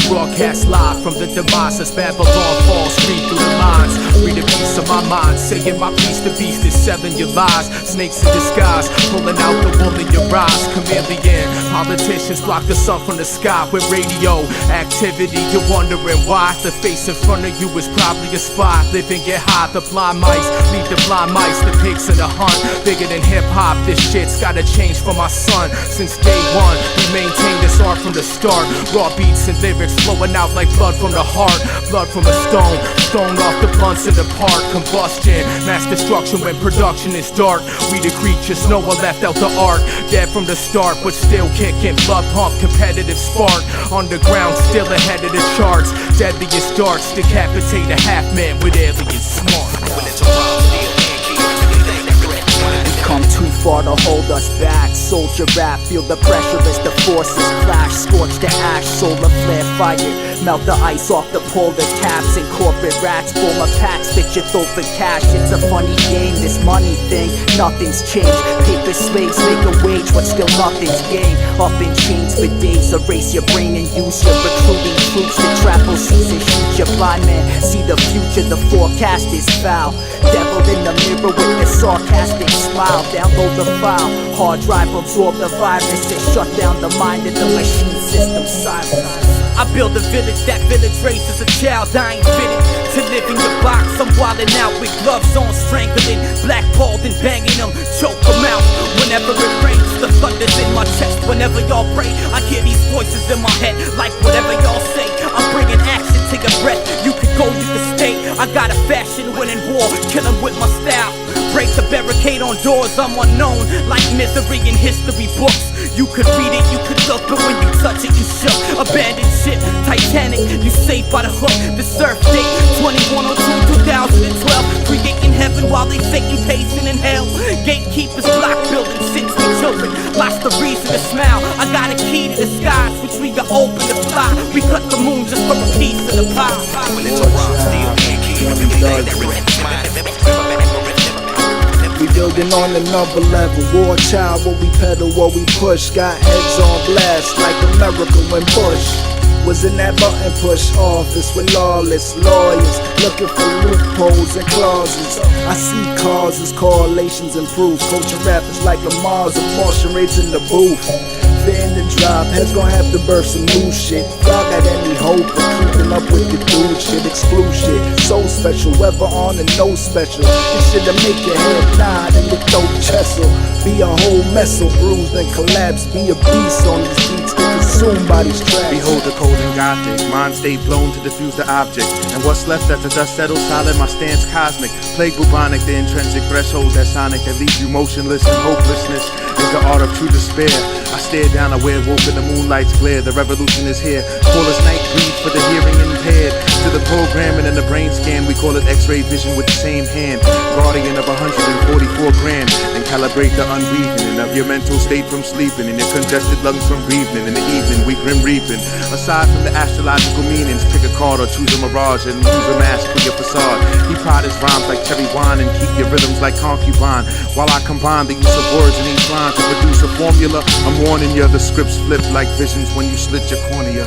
Broadcast live from the demise as Babylon falls, read through the lines. Read a piece of my mind, saying my piece the beast is selling your lies. Snakes in disguise, pulling out the wool in your eyes. Chameleon, politicians block the sun from the sky with radio activity. You're wondering why the face in front of you is probably a spy. Living get high, the blind mice lead the blind mice, the pigs in the hunt. Bigger than hip-hop, this shit's gotta change for my son. Since day one, we maintain this art from the start. Raw beats and lyrics flowing out like blood from the heart. Blood from a stone, stone off the blunts in the park. Combustion, man. Mass destruction when production is dark. We the creatures, no one left out the art. Dead from the start, but still kicking. Blood pump, competitive spark. Underground, still ahead of the charts. Deadliest darts, decapitate a half man with alien smart. Come too far to hold us back. Soldier rap, feel the pressure as the forces clash. Scorch the ash, solar flare fire. Melt the ice off the polar caps. And corporate rats form a pack, spit your throat for cash. It's a funny game, this money thing. Nothing's changed. Paper slaves make a wage, but still nothing's gained. Up in chains for days, erase your brain and use your recruiting troops. The trapple season, shoot your blind man. See the future, the forecast is foul. Devil in the mirror with the sarcastic smile. Download the file, hard drive absorb the virus and shut down the mind of the machine system silence. I build a village, that village race as a child. I ain't fitted to live in your box. I'm wildin' out with gloves on, strangling, blackballed and banging them, choke them out. Whenever it rains, the thunder's in my chest. Whenever y'all pray, I hear these voices in my head. Like whatever y'all say, I'm bringing action to your breath. You could go, you could stay. I got a fashion winning war, kill 'em with my style. Break the barricade on doors, I'm unknown. Like misery in history books. You could read it, you could look, but when you touch it, you shook. Abandoned ship, Titanic, you saved by the hook. The surf date, 21/02/2012. Creating heaven while they Satan pacing in hell. Gatekeepers, block building, 60 children. Lost the reason to smile. I got a key to the skies, which we can open to fly. We cut the moon just for a piece of the pie. We building on another level. Warchild, what we pedal, what we push. Got heads on blast like America when Bush was in that button push office with lawless lawyers looking for loopholes and clauses. I see causes, correlations, and proof. Culture rappers like Lamar's, abortion rates in the booth. Fear in the drop, heads gon' have to birth some new shit. Y'all got any hope of keeping up with the dude shit? Exclude shit, so special, whether on and no special. This shit'll make your head nod and your throat chestle. Be a whole mess, so bruised and collapse. Be a beast on these beats, consumed by these tracks. Behold the cold and gothic, mind state blown to diffuse the object. And what's left after dust settles solid, my stance cosmic. Plague bubonic, the intrinsic threshold that sonic that leaves you motionless and hopelessness is the art of true despair. I stare down a werewolf in the moonlight's glare. The revolution is here. Call us night breed for the hearing impaired. To the programming and the brain scan, we call it X-ray vision with the same hand. Guardian of 144 grand. And calibrate the unweaving of your mental state from sleeping, and your congested lungs from breathing. In the evening, we grim reaping. Aside from the astrological meanings, pick a card or choose a mirage and use a mask for your facade. He pride his rhymes like cherry wine and keep your rhythms like concubine. While I combine the use of words in each line to produce a formula, I'm warning you, the scripts flip like visions when you slit your cornea.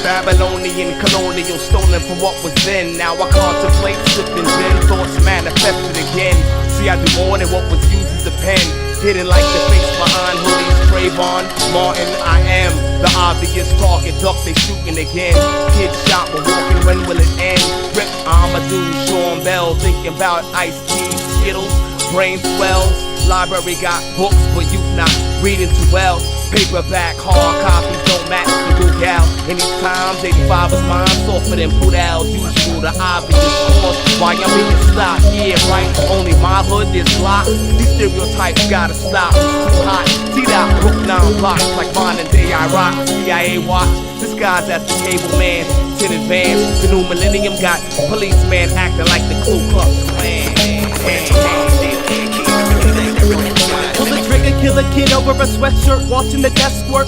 Babylonian, colonial, stolen from what was then. Now I contemplate, slipping then, thoughts manifested again. See, I do more than what was used as a pen. Hidden like the face behind hoodies, Trayvon Martin. I am the obvious target, duck, they shooting again. Kid shot, but walking, when will it end? Rip Amadou, Sean Bell, thinking about iced tea, Skittles, brain swells. Library got books, but you not reading too well. Paperback, hard copies don't match the Google. In these times, 85 is mine, softer than Poodle's. Usual, the obvious cause why I'm being stopped. Yeah, right, only my hood is locked. These stereotypes gotta stop, it's too hot. T-Dot, broke 9 blocks like modern day Iraq. CIA watch, this guy's at the cable man. 10 advance, the new millennium got policeman acting like the Ku Klux Klan. Pull the trigger, kill a kid over a sweatshirt, watching the desk work.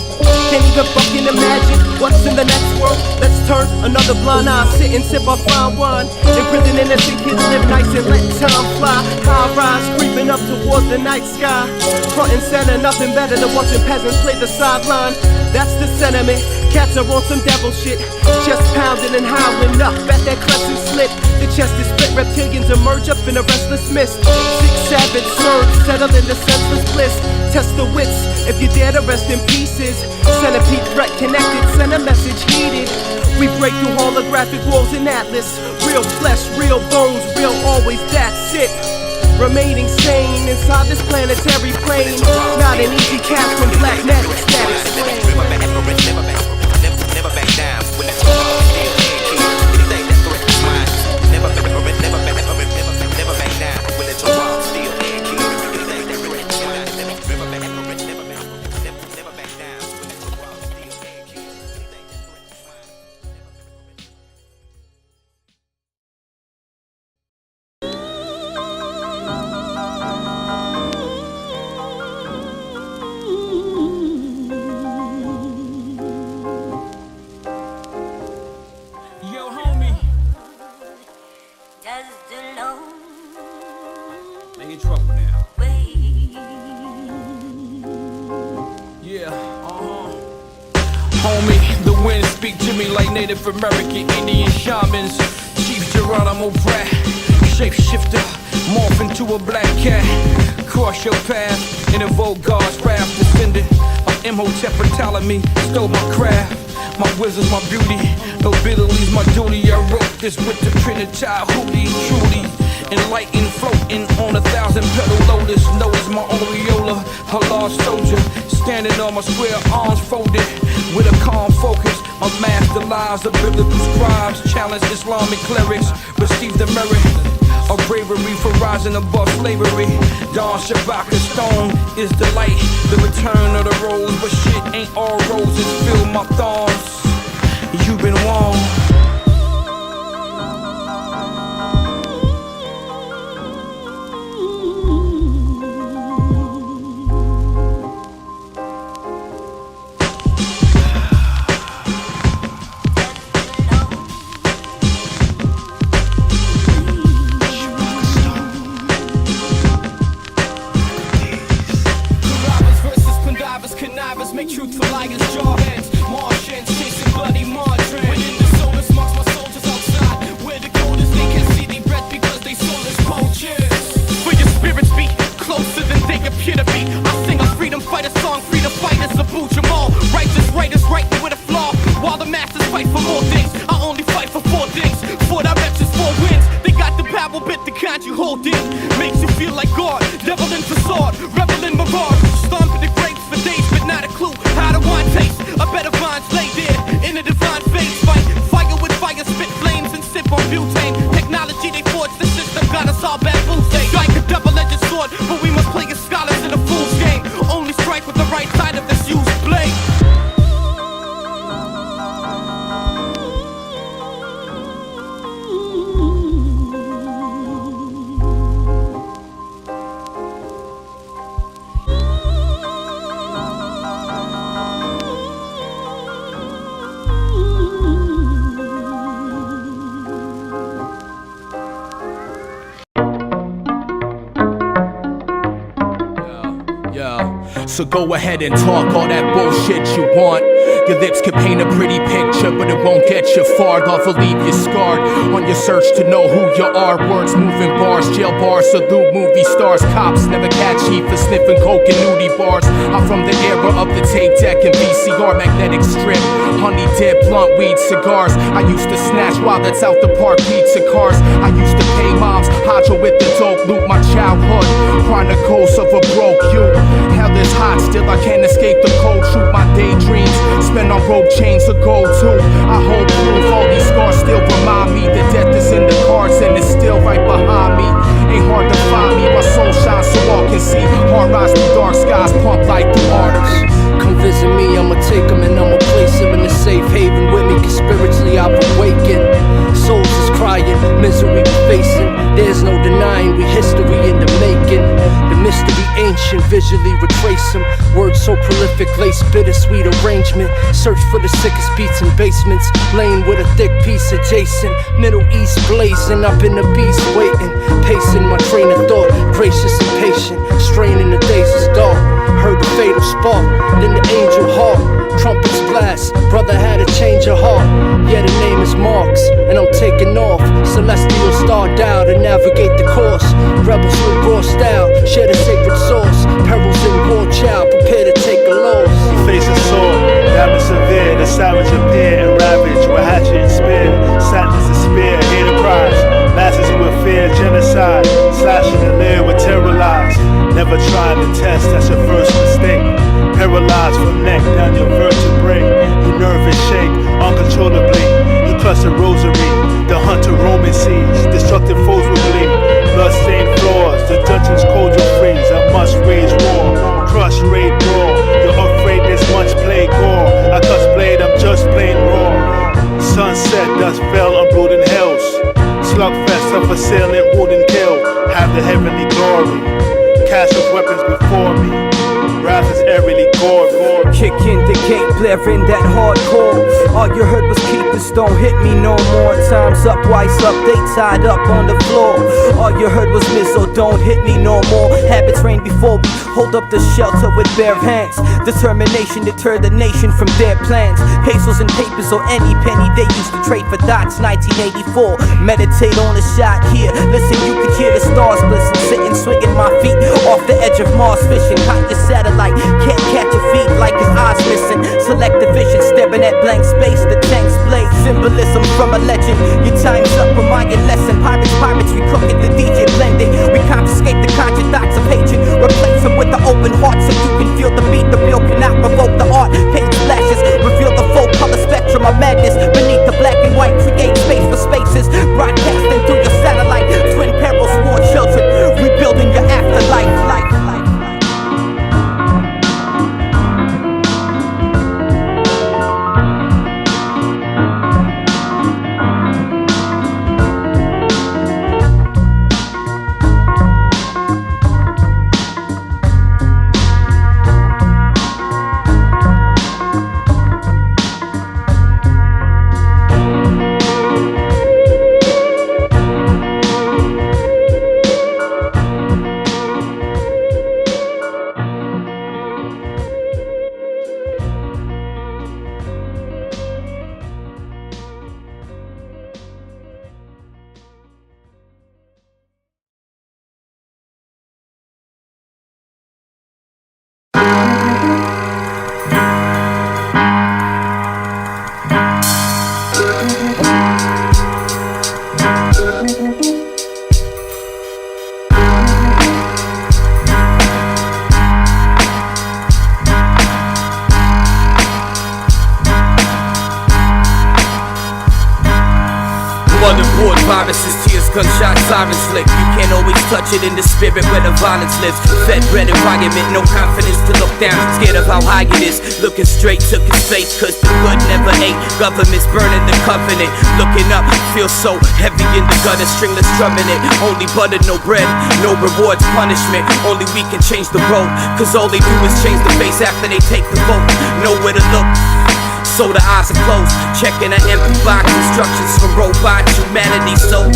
Can't even fucking imagine what's in the next world. Let's turn another blind eye, sit and sip our fine wine. In prison, innocent kids live nice and let time fly. High rise, creeping up towards the night sky. Front and center, nothing better than watching peasants play the sideline. That's the sentiment. Cats are on some devil shit. Chest pounding and howling up at that crescent slit. The chest is split, reptilians emerge up in a restless mist. 6 savage surge, settle in the senseless bliss. Test the wits, if you dare to rest in pieces. Centipede threat connected, send a message heated. We break through holographic walls in Atlas. Real flesh, real bones, real always, that's it. Remaining sane inside this planetary plane. Not an easy cast from black magic status. Never back down. When it's all still, speak to me like Native American Indian shamans. Chief Geronimo Pratt, shapeshifter, morph into a black cat. Cross your path and invoke God's wrath. Descendant of Imhotep and Ptolemy, stole my craft. My wisdom's my beauty, nobility's my duty. I wrote this with the Trinity Hootie, truly enlightened, floating on 1,000-petal lotus. Notice my aureola, a lost soldier, standing on my square arms folded with a calm focus. Unmask the lies of biblical scribes, challenge Islamic clerics, receive the merit of bravery for rising above slavery. Dawn Shabaka stone is the light, the return of the rose, but shit ain't all roses. Feel my thorns, you've been warned. Make truthful liars jaw heads, Martians chasing bloody margarine. Within the solar marks my soldiers outside, where the coldest they can see they breath because they soulless poachers. For your spirits be closer than they appear to be. I sing a freedom fighter song, free to fight as a boot Jamal. Righteous writers write me with a flaw, while the masters fight for more things. I only fight for 4 things, 4 directions, 4 wins. They got the power bit, the kind you hold in, makes you feel like God. Devil in facade, rebel in mirage, stomping the grapes for days, but not a clue how the wine tastes. A better vines lay there in a divine face. Fight fire with fire, spit flames and sip on butane. Technology they forged, the system got us all bamboozled. Strike a double-edged sword, but we must play as scholars in a fool's game. Only strike with the right side of this used blade. So go ahead and talk all that bullshit you want. Your lips can paint a pretty picture, but it won't get you far. Love will leave you scarred on your search to know who you are. Words moving bars, jail bars, salute movie stars. Cops never catch heat for sniffing coke and nudie bars. I'm from the era of the tape deck and VCR magnetic strip, honey dip, blunt weed, cigars. I used to snatch wallets out the park, pizza cars. I used to pay moms, hydro with the dope, loot my childhood. Chronicles of a broke youth. Hell is hot, still I can't escape the cold truth. My daydreams spend on rope chains of gold too. I hold proof, all these scars still remind me that death is in the cards and it's still right behind me. Ain't hard to find me, my soul shines so all can see. Hard rise through dark skies, pump like through arteries. Come visit me, I'ma take him and I'ma place him in a safe haven with me, cause spiritually I've awakened. Souls is crying, misery we facing. There's no denying we history in the making. The mystery ancient, visually retrace him. Words so prolific, lace bittersweet arrangement. Search for the sickest beats in basements. Lane with a thick piece adjacent. Middle East blazing, I've been the beast waiting. Pacing my train of thought, gracious and patient. Straining the days is dark. Heard the fatal spark, then the angel heart. Trumpets blast, brother had a change of heart. Yeah, the name is Marks, and I'm taking off. Celestial star dial to navigate the course. Rebels with raw style, share the sacred source. Perils in Warchild, prepare to take a loss. You face a sword, damage severe. The savage appear and ravage with hatchet and spear. Sadness and spear, hear the cries. Masses with fear, genocide. Slashing the lair with terror lies. Never trying to test, that's your first mistake. Paralyzed from neck down your vertebrae. Your nervous shake uncontrollably. You clutch a rosary. The hunter Roman seas. Destructive foes will bleed. Blood-stained floors. The dungeon's cold will freeze. I must rage war. Crush, raid, brawl. You're afraid there's much plague gore. I cuss blade, I'm just plain raw. Sunset, dust fell on brooding hills. Slugfest of assailant, wound and kill. Have the heavenly glory. Cast of weapons before me. Wrath is eerily gory. Kick in the gate, blaring that hardcore. All you heard was keepers, don't hit me no more time's up, wise up, they tied up on the floor. All you heard was Mizzo, don't hit me no more. Habits reign before we hold up the shelter with bare hands. Determination deterred the nation from their plans. Pesos and papers or any penny they used to trade for dots. 1984, meditate on a shot here. Listen, you could hear the stars glisten. Sitting, swinging my feet off the edge of Mars fishing. Caught your satellite, can't catch your feet like his eyes missing. Selective vision, staring at blank space. The tank's blade, symbolism from a legend. Your time's up, a Mayan lesson. Pirates, we cook it, the DJ blending. We confiscate the conjured thoughts of hatred. Replace them with the open heart so you can feel the beat. The bill cannot revoke the art. Paint flashes, reveal the full color spectrum of madness. Beneath the black and white, create space for spaces. Broadcasting through your satellite. Twin Perils, war children. Rebuilding your afterlife. Viruses, tears, gunshots, sirens slick. You can't always touch it in the spirit where the violence lives. Fed bread environment, no confidence to look down. Scared of how high it is. Looking straight took his face, cause the good never ate. Government's burning the covenant. Looking up, feels so heavy in the gutter. Stringless drumming it. Only butter, no bread, no rewards, punishment. Only we can change the road, cause all they do is change the face after they take the vote. Nowhere to look, so the eyes are closed, checking an empty box. Instructions from robots, humanity so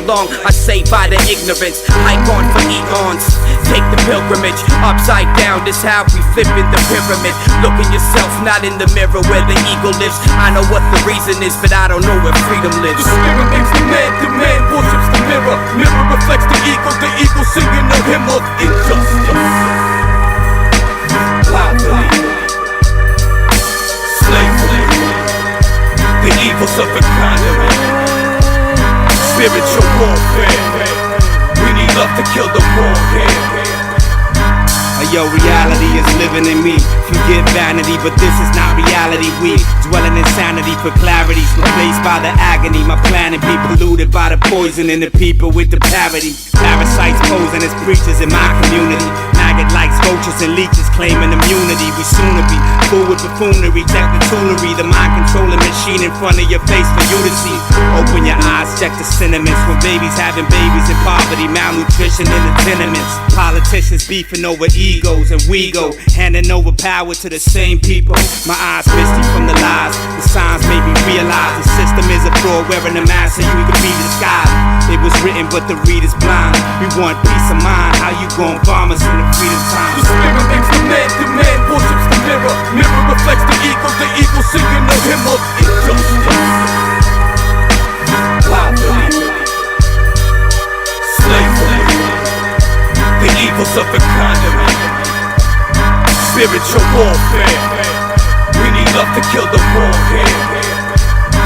long. I say by the ignorance, hike on for eons. Take the pilgrimage, upside down. This how we flipping the pyramid. Look at yourself, not in the mirror where the ego lives. I know what the reason is, but I don't know where freedom lives. The spirit makes the man worships the mirror. Mirror reflects the ego singing the hymn of injustice. Poverty, slavery, the evils of economy, spiritual warfare. We need love to kill the warhead. Yo, reality is living in me. Forget vanity, but this is not reality. We dwell in insanity for clarities, replaced by the agony. My planet be polluted by the poison and the people with the parity. Parasites posing as preachers in my community. Maggot likes vultures and leeches claiming immunity. We soon to be fool with buffoonery. Check the toolery, the mind controlling machine in front of your face for you to see. Open your eyes, check the sentiments. When babies having babies in poverty, malnutrition in the tenements. Politicians beefing over egos and we go handing over power to the same people. My eyes misty from the lies. The signs made me realize the system is a fraud. Wearing a mask so you can be disguised. It was written but the reader's blind. We want peace of mind. How you gon' bomb us in the freedom time? The spirit makes the man worships the mirror. Mirror reflects the ego singing the hymn of injustice. Poverty, slavery, the evils of economy, spiritual warfare. We need love to kill the warhead.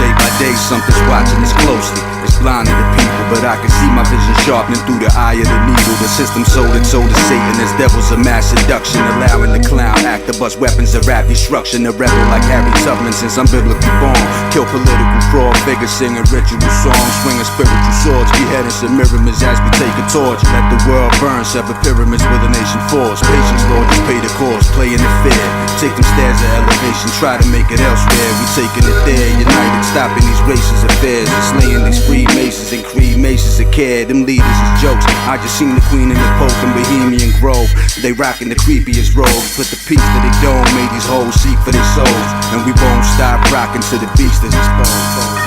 Day by day, something's watching us closely. It's blinding the people, but I can see my vision sharpening through the eye of the needle. The system sold it to Satan as devils of mass seduction, allowing the clown act to bust weapons of rap destruction. A rebel like Harry Tubman since I'm biblically born. Kill political fraud figures, singing ritual songs, swinging spiritual swords, beheading Semiramis as we take a torch. Let the world burn, sever pyramids with a nation force. Patience, Lord, just pay the cost, playing the fear. Take them stairs of elevation, try to make it elsewhere. We taking it there, united, stopping these racist affairs and slaying these Freemasons and Creemasons of care. Them leaders is jokes. I just seen the Queen and the Pope in Bohemian Grove. They rocking the creepiest robes. Put the peace to their dome, made these hoes seek for their souls. And we won't stop rocking to the beast is exposed.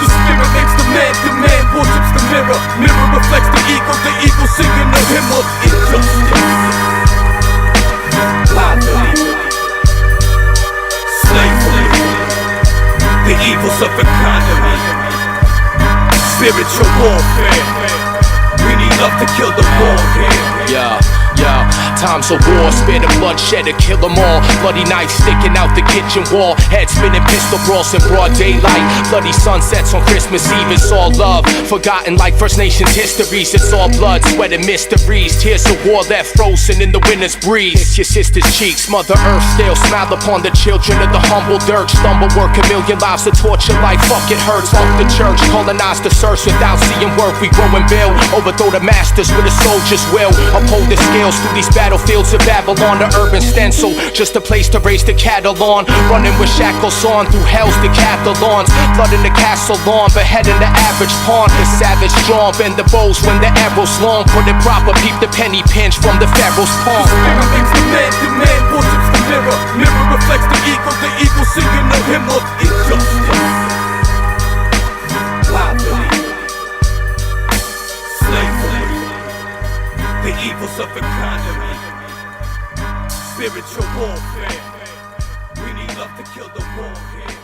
The spirit makes the spiritual warfare. We need love to kill the war here. Yeah, times of war, spare the bloodshed to kill them all. Bloody knife sticking out the kitchen wall. Head spinning pistol brawls in broad daylight. Bloody sunsets on Christmas Eve, it's all love. Forgotten like First Nations histories. It's all blood, sweat and mysteries. Tears of war left frozen in the winter's breeze. Kiss your sister's cheeks, Mother Earth still smile upon the children of the humble dirt. Stumble, work a million lives to torture life. Fuck it hurts, fuck the church. Colonize the search without seeing worth. We grow and build, overthrow the masters with a soldier's will. Uphold the scales through these battlefields of Babylon. The urban stencil, just a place to raise the cattle on. Running with shackles on through hell's decathlons. Flooding the castle lawn, beheading the average pawn. The savage drawn, bend the bows when the arrow's long. Put it proper, peep the penny pinch from the pharaoh's palm. The man worships the mirror. Mirror reflects the eagle singing the hymn of injustice. Poverty, slavery, the evils of economy, spiritual warfare. We need love to kill the war here.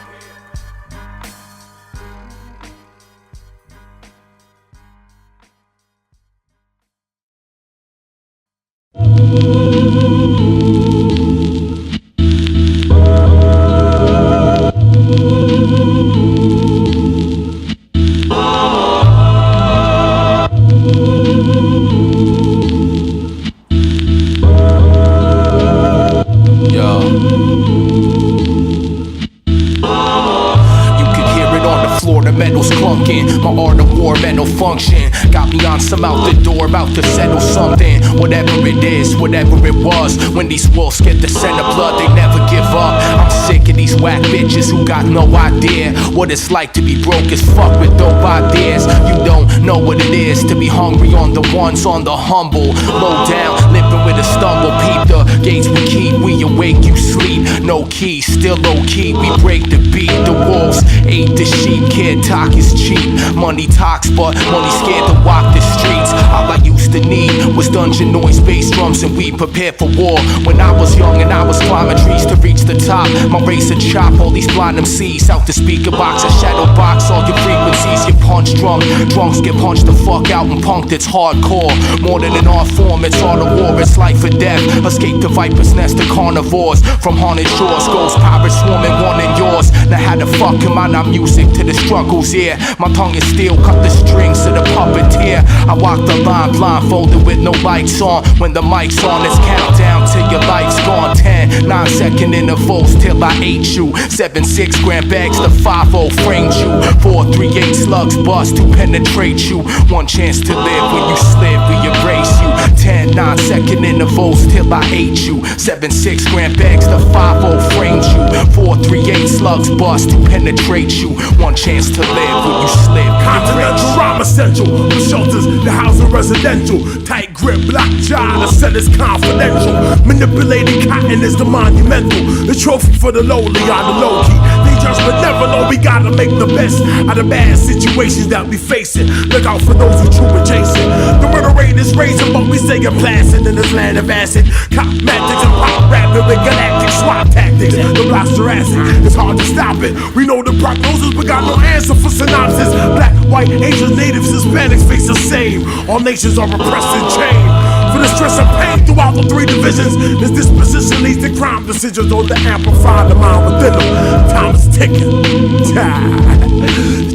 Metals clunking, my art of war mental function got me on some out the door, about to settle something. Whatever it is, whatever it was. When these wolves get the scent of blood, they never give up. I'm sick of these whack bitches who got no idea what it's like to be broke as fuck with dope ideas. You don't know what it is to be hungry on the ones on the humble. Low down, limping with a stumble. Peep the gates we keep, we awake, you sleep. No key, still low key, we break the beat. The wolves ate the sheep, kid talk is cheap. Money talks, but money scared to walk the streets. All I used to need was dungeon noise, bass drums, and we prepared for war. When I was young and I was climbing trees to reach the top, my razor chop all these blind MCs out the speaker box, a shadow box, all your frequencies get punch drunk. Drunks get punched the fuck out and punked, it's hardcore. More than an art form, it's all a war, it's life or death. Escape the viper's nest of carnivores. From haunted shores, ghost pirates swarming, one in yours. Now how the fuck am I not music to the struggles here? My tongue is steel, cut the strings to the puppeteer. I walk the line blindfolded with no lights on. When the mic's on, it's countdown till your life's gone. 10, 9-second intervals till I ate you. 7-6 gram bags to 5-0 framed you. 4-3-8 slugs bust to penetrate you. One chance to live, when you slip, we erase you. 10, 9-second intervals till I ate you. 7-6 gram bags to 5-0 framed you. 4-3-8 slugs bust to penetrate you. One chance to live, when you slip, continental rhyme essential. The shelters, the housing residential. Tight grip, black jaw, the set is confidential. Manipulated cotton is the monumental. The trophy for the lowly on the low key. They just but never know we gotta make the best out of bad situations that we facing. Look out for those who true adjacent. The murder rate is raising, but we stay placid in this land of acid. Cosmetics and pop rapping with galactic swap tactics. The blaster acid, it's hard to stop it. We know the prognosis, but got no answer for synopsis. Black, white, Asians, natives, Hispanics face the same. All nations are oppressed and chained. For the stress and pain throughout the 3 divisions, this disposition leads to crime decisions on the amplify the mind within them. Time is ticking.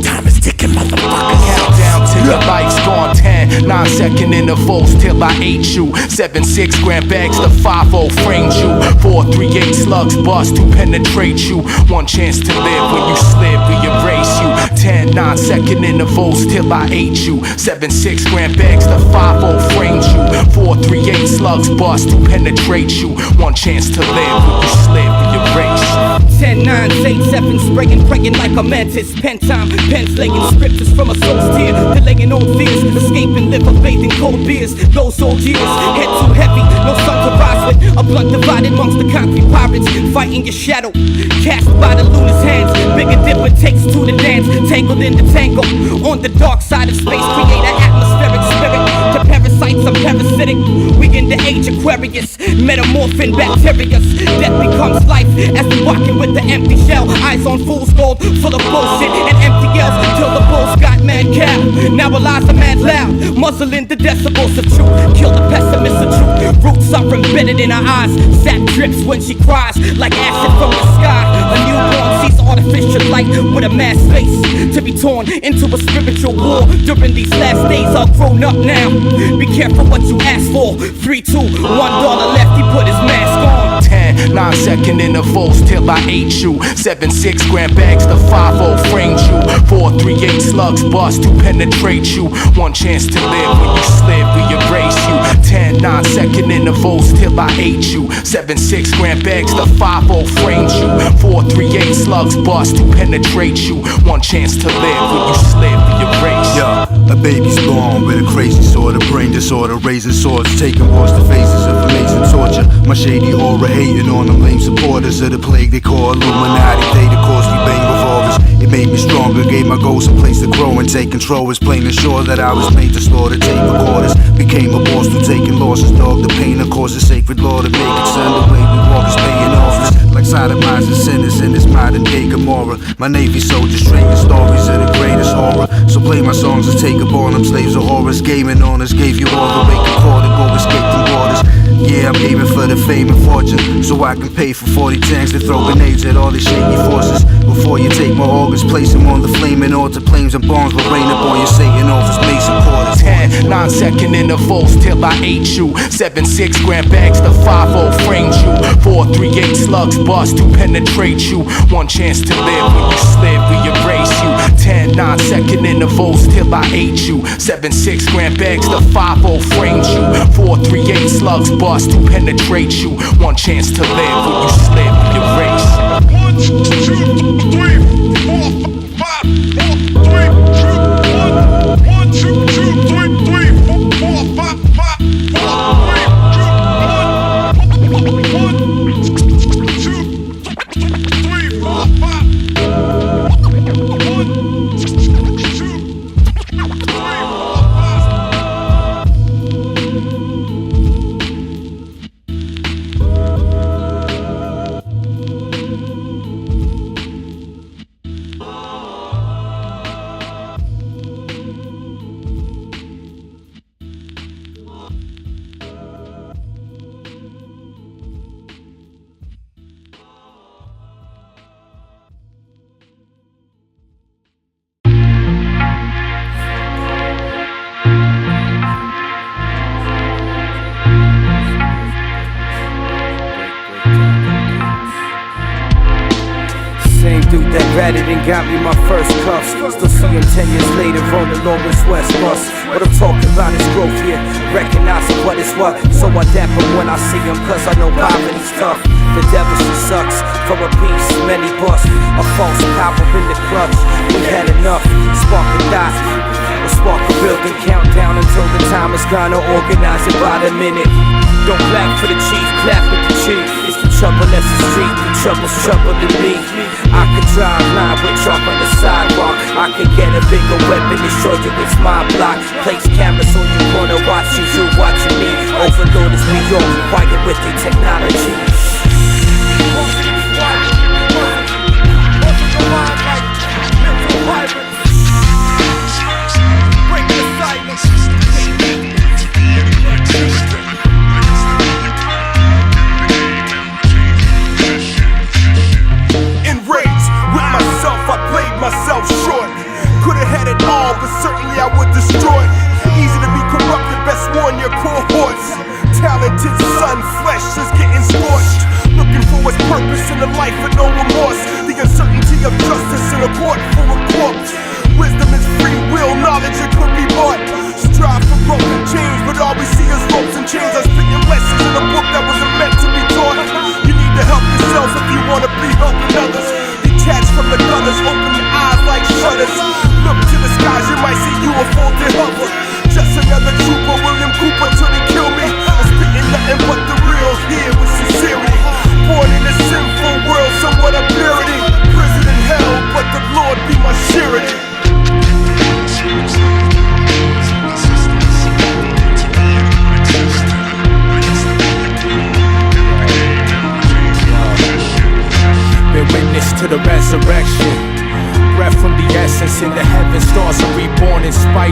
Time is ticking, motherfuckers. Countdown till your life's gone. 10, 9-second intervals till I ate you. 7-6 gram bags to 5-0 framed you. 4-3-8 slugs bust to penetrate you. One chance to live, when you slip, we erase you. 10, 9-second intervals till I ate you. 7-6 gram bags to 5-0 framed you. 4-3-8 slugs bust to penetrate you. One chance to live, when you slip, we erase you. 10, 9, 8, 7, spraying, praying like a mantis. Pen time, pens laying scriptures from a soul's tear. Delaying old fears, escaping liver, bathing cold beers. Those old years, head too heavy, no sun to rise with. A blood divided amongst the concrete pirates. Fighting your shadow, cast by the luna's hands. Bigger dipper takes to the dance. Tangled in the tangle, on the dark side of space. Create an atmospheric spirit. To parasites, I'm parasite. acidic. We in the age Aquarius, metamorphing bacteria. Death becomes life as we walking with the empty shell. Eyes on fool's gold, full of bullshit and empty yells. Till the bulls got mad cow. Now our lies are mad loud, muzzling the decibels of truth. Kill the pessimists of truth. Roots are embedded in her eyes. Sap drips when she cries like acid from the sky. A newborn sees artificial light with a mass face to be torn into a spiritual war during these last days. All grown up now. Be careful what you ask for. 3, 2, $1 left. He put his mask on. 10, 9-second intervals till I ate you. 7, 6-gram bags, the 5-0 framed you. 4, 3, 8 slugs bust to penetrate you. One chance to live when you slip, we erase you. 10, 9-second intervals till I ate you. 7, 6-gram bags, the 5-0 framed you. 4, 3, 8 slugs bust to penetrate you. One chance to live when you slip, we erase you. Yeah, a baby's born with a crazy sort of brain disorder, raising swords, taking wars to faces of amazing torture. My shady aura hating on them lame supporters of the plague they call Illuminati. They the cause we bang revolvers. It made me stronger, gave my goals a place to grow and take control. Was plain and sure that I was made to slaughter tape recorders. Became a boss through taking losses, dog. The pain of course is sacred law to make it sound the way we walk is paying off. Like sodomizing sinners in this modern day Gomorrah. My Navy soldiers trading stories of the greatest horror. So play my songs and take up on them. Slaves of horrors, gaming on us. Gave you all the wake and call to go escape the waters. Yeah, I'm aiming for the fame and fortune, so I can pay for 40 tanks to throw grenades at all these shaky forces. Before you take my organs, place them on the flaming altar. Flames and bombs will rain up on your Satan office. Mason quarters. 10, 9-second intervals till I ate you. 7, 6-gram bags, the 5-0 framed you. 4, 3, 8 slugs bust to penetrate you. One chance to live when you slip, we erase you. 10, 9-second intervals till I ate you. 7, 6-gram bags, the 5-0 framed you. 4, 3, 8 slugs bust to penetrate you. One chance to live when you slip, we erase. 1, 2, 3, 4, 5, 4, 3, 2, 1. 1, 2, 3, 4, 5, 5, 4, 3, 2, 1. 1, 2, 3, 4, 5. 1, 2, 3, 4, 5. Dude that ratted and got me my first cuffs. Still see him 10 years later on the longest west bus. What I'm talking about is growth here, recognizing what is what. So I dap him when I see him, cause I know poverty's tough. The devil she sucks, for a piece, many bust. A false power in the clutch, we had enough. Spark a dot, a spark a building. Countdown until the time is gone, or organize it by the minute. Don't clap for the chief, clap with the chief. It's the trouble that's the street, the trouble's troubling me. I could drive line with chalk on the sidewalk. I could get a bigger weapon to show you it's my block. Place cameras on your corner, watching you, watching me. Overload is me, yo, quiet with the technology. Myself short, could've had it all, but certainly I would destroy it. Easy to be corrupted, best warn your cohorts. Talented sun, flesh is getting scorched. Looking for its purpose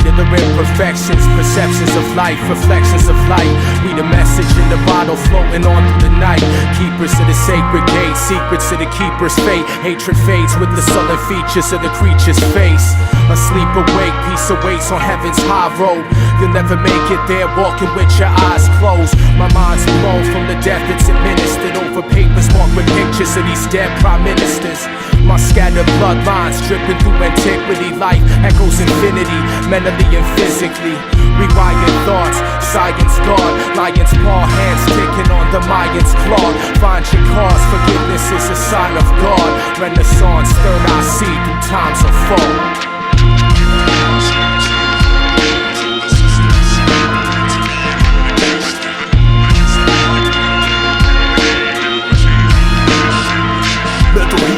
to the imperfections, perceptions of life, reflections of light. We the message in the bottle floating on through the night. Keepers of the sacred gate, secrets of the keeper's fate. Hatred fades with the sullen features of the creature's face. Asleep awake, peace awaits on heaven's high road. You'll never make it there walking with your eyes closed. My mind's blown from the death it's administered over papers marked with pictures of these dead prime ministers. My scattered bloodlines dripping through antiquity. Life echoes infinity, mentally and physically. Rewired thoughts, science guard, lion's paw, hands ticking on the Mayans' claw. Find your cause, forgiveness is a sign of God. Renaissance, third eye see through times of fall.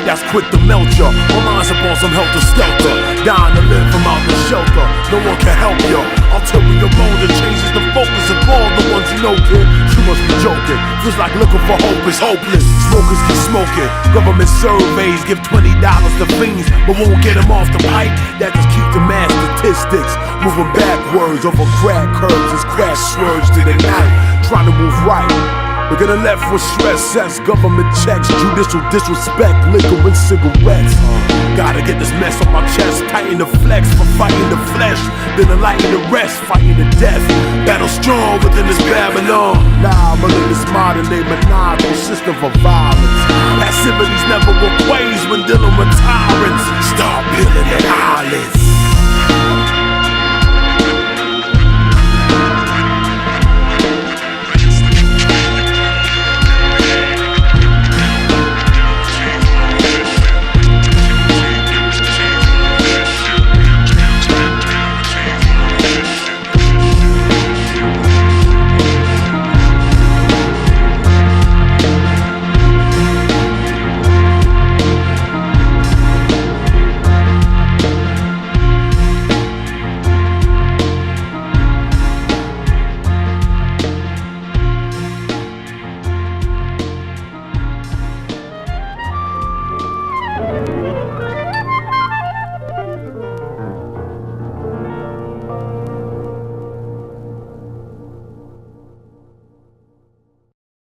That's quick to melt ya. My mind's up on some helter-skelter, dying to live from out the shelter. No one can help ya. Ulterior motive changes the focus of all the ones you know, kid. You must be joking. Feels like looking for hope is hopeless. Smokers keep smoking. Government surveys give $20 to fiends, but won't get them off the pipe. That just keep the mass statistics moving backwards over crack curves as crash swerves to the night. Trying to move right. We're gonna left with stress, sex, government checks, judicial disrespect, liquor and cigarettes. Gotta get this mess on my chest, tighten the flex for fighting the flesh, then enlighten the rest, fighting the death. Battle strong within this Babylon. Nah, but in this modern day maniacal system of violence, passivity's never what ways when dealing with tyrants. Start peeling their eyelids.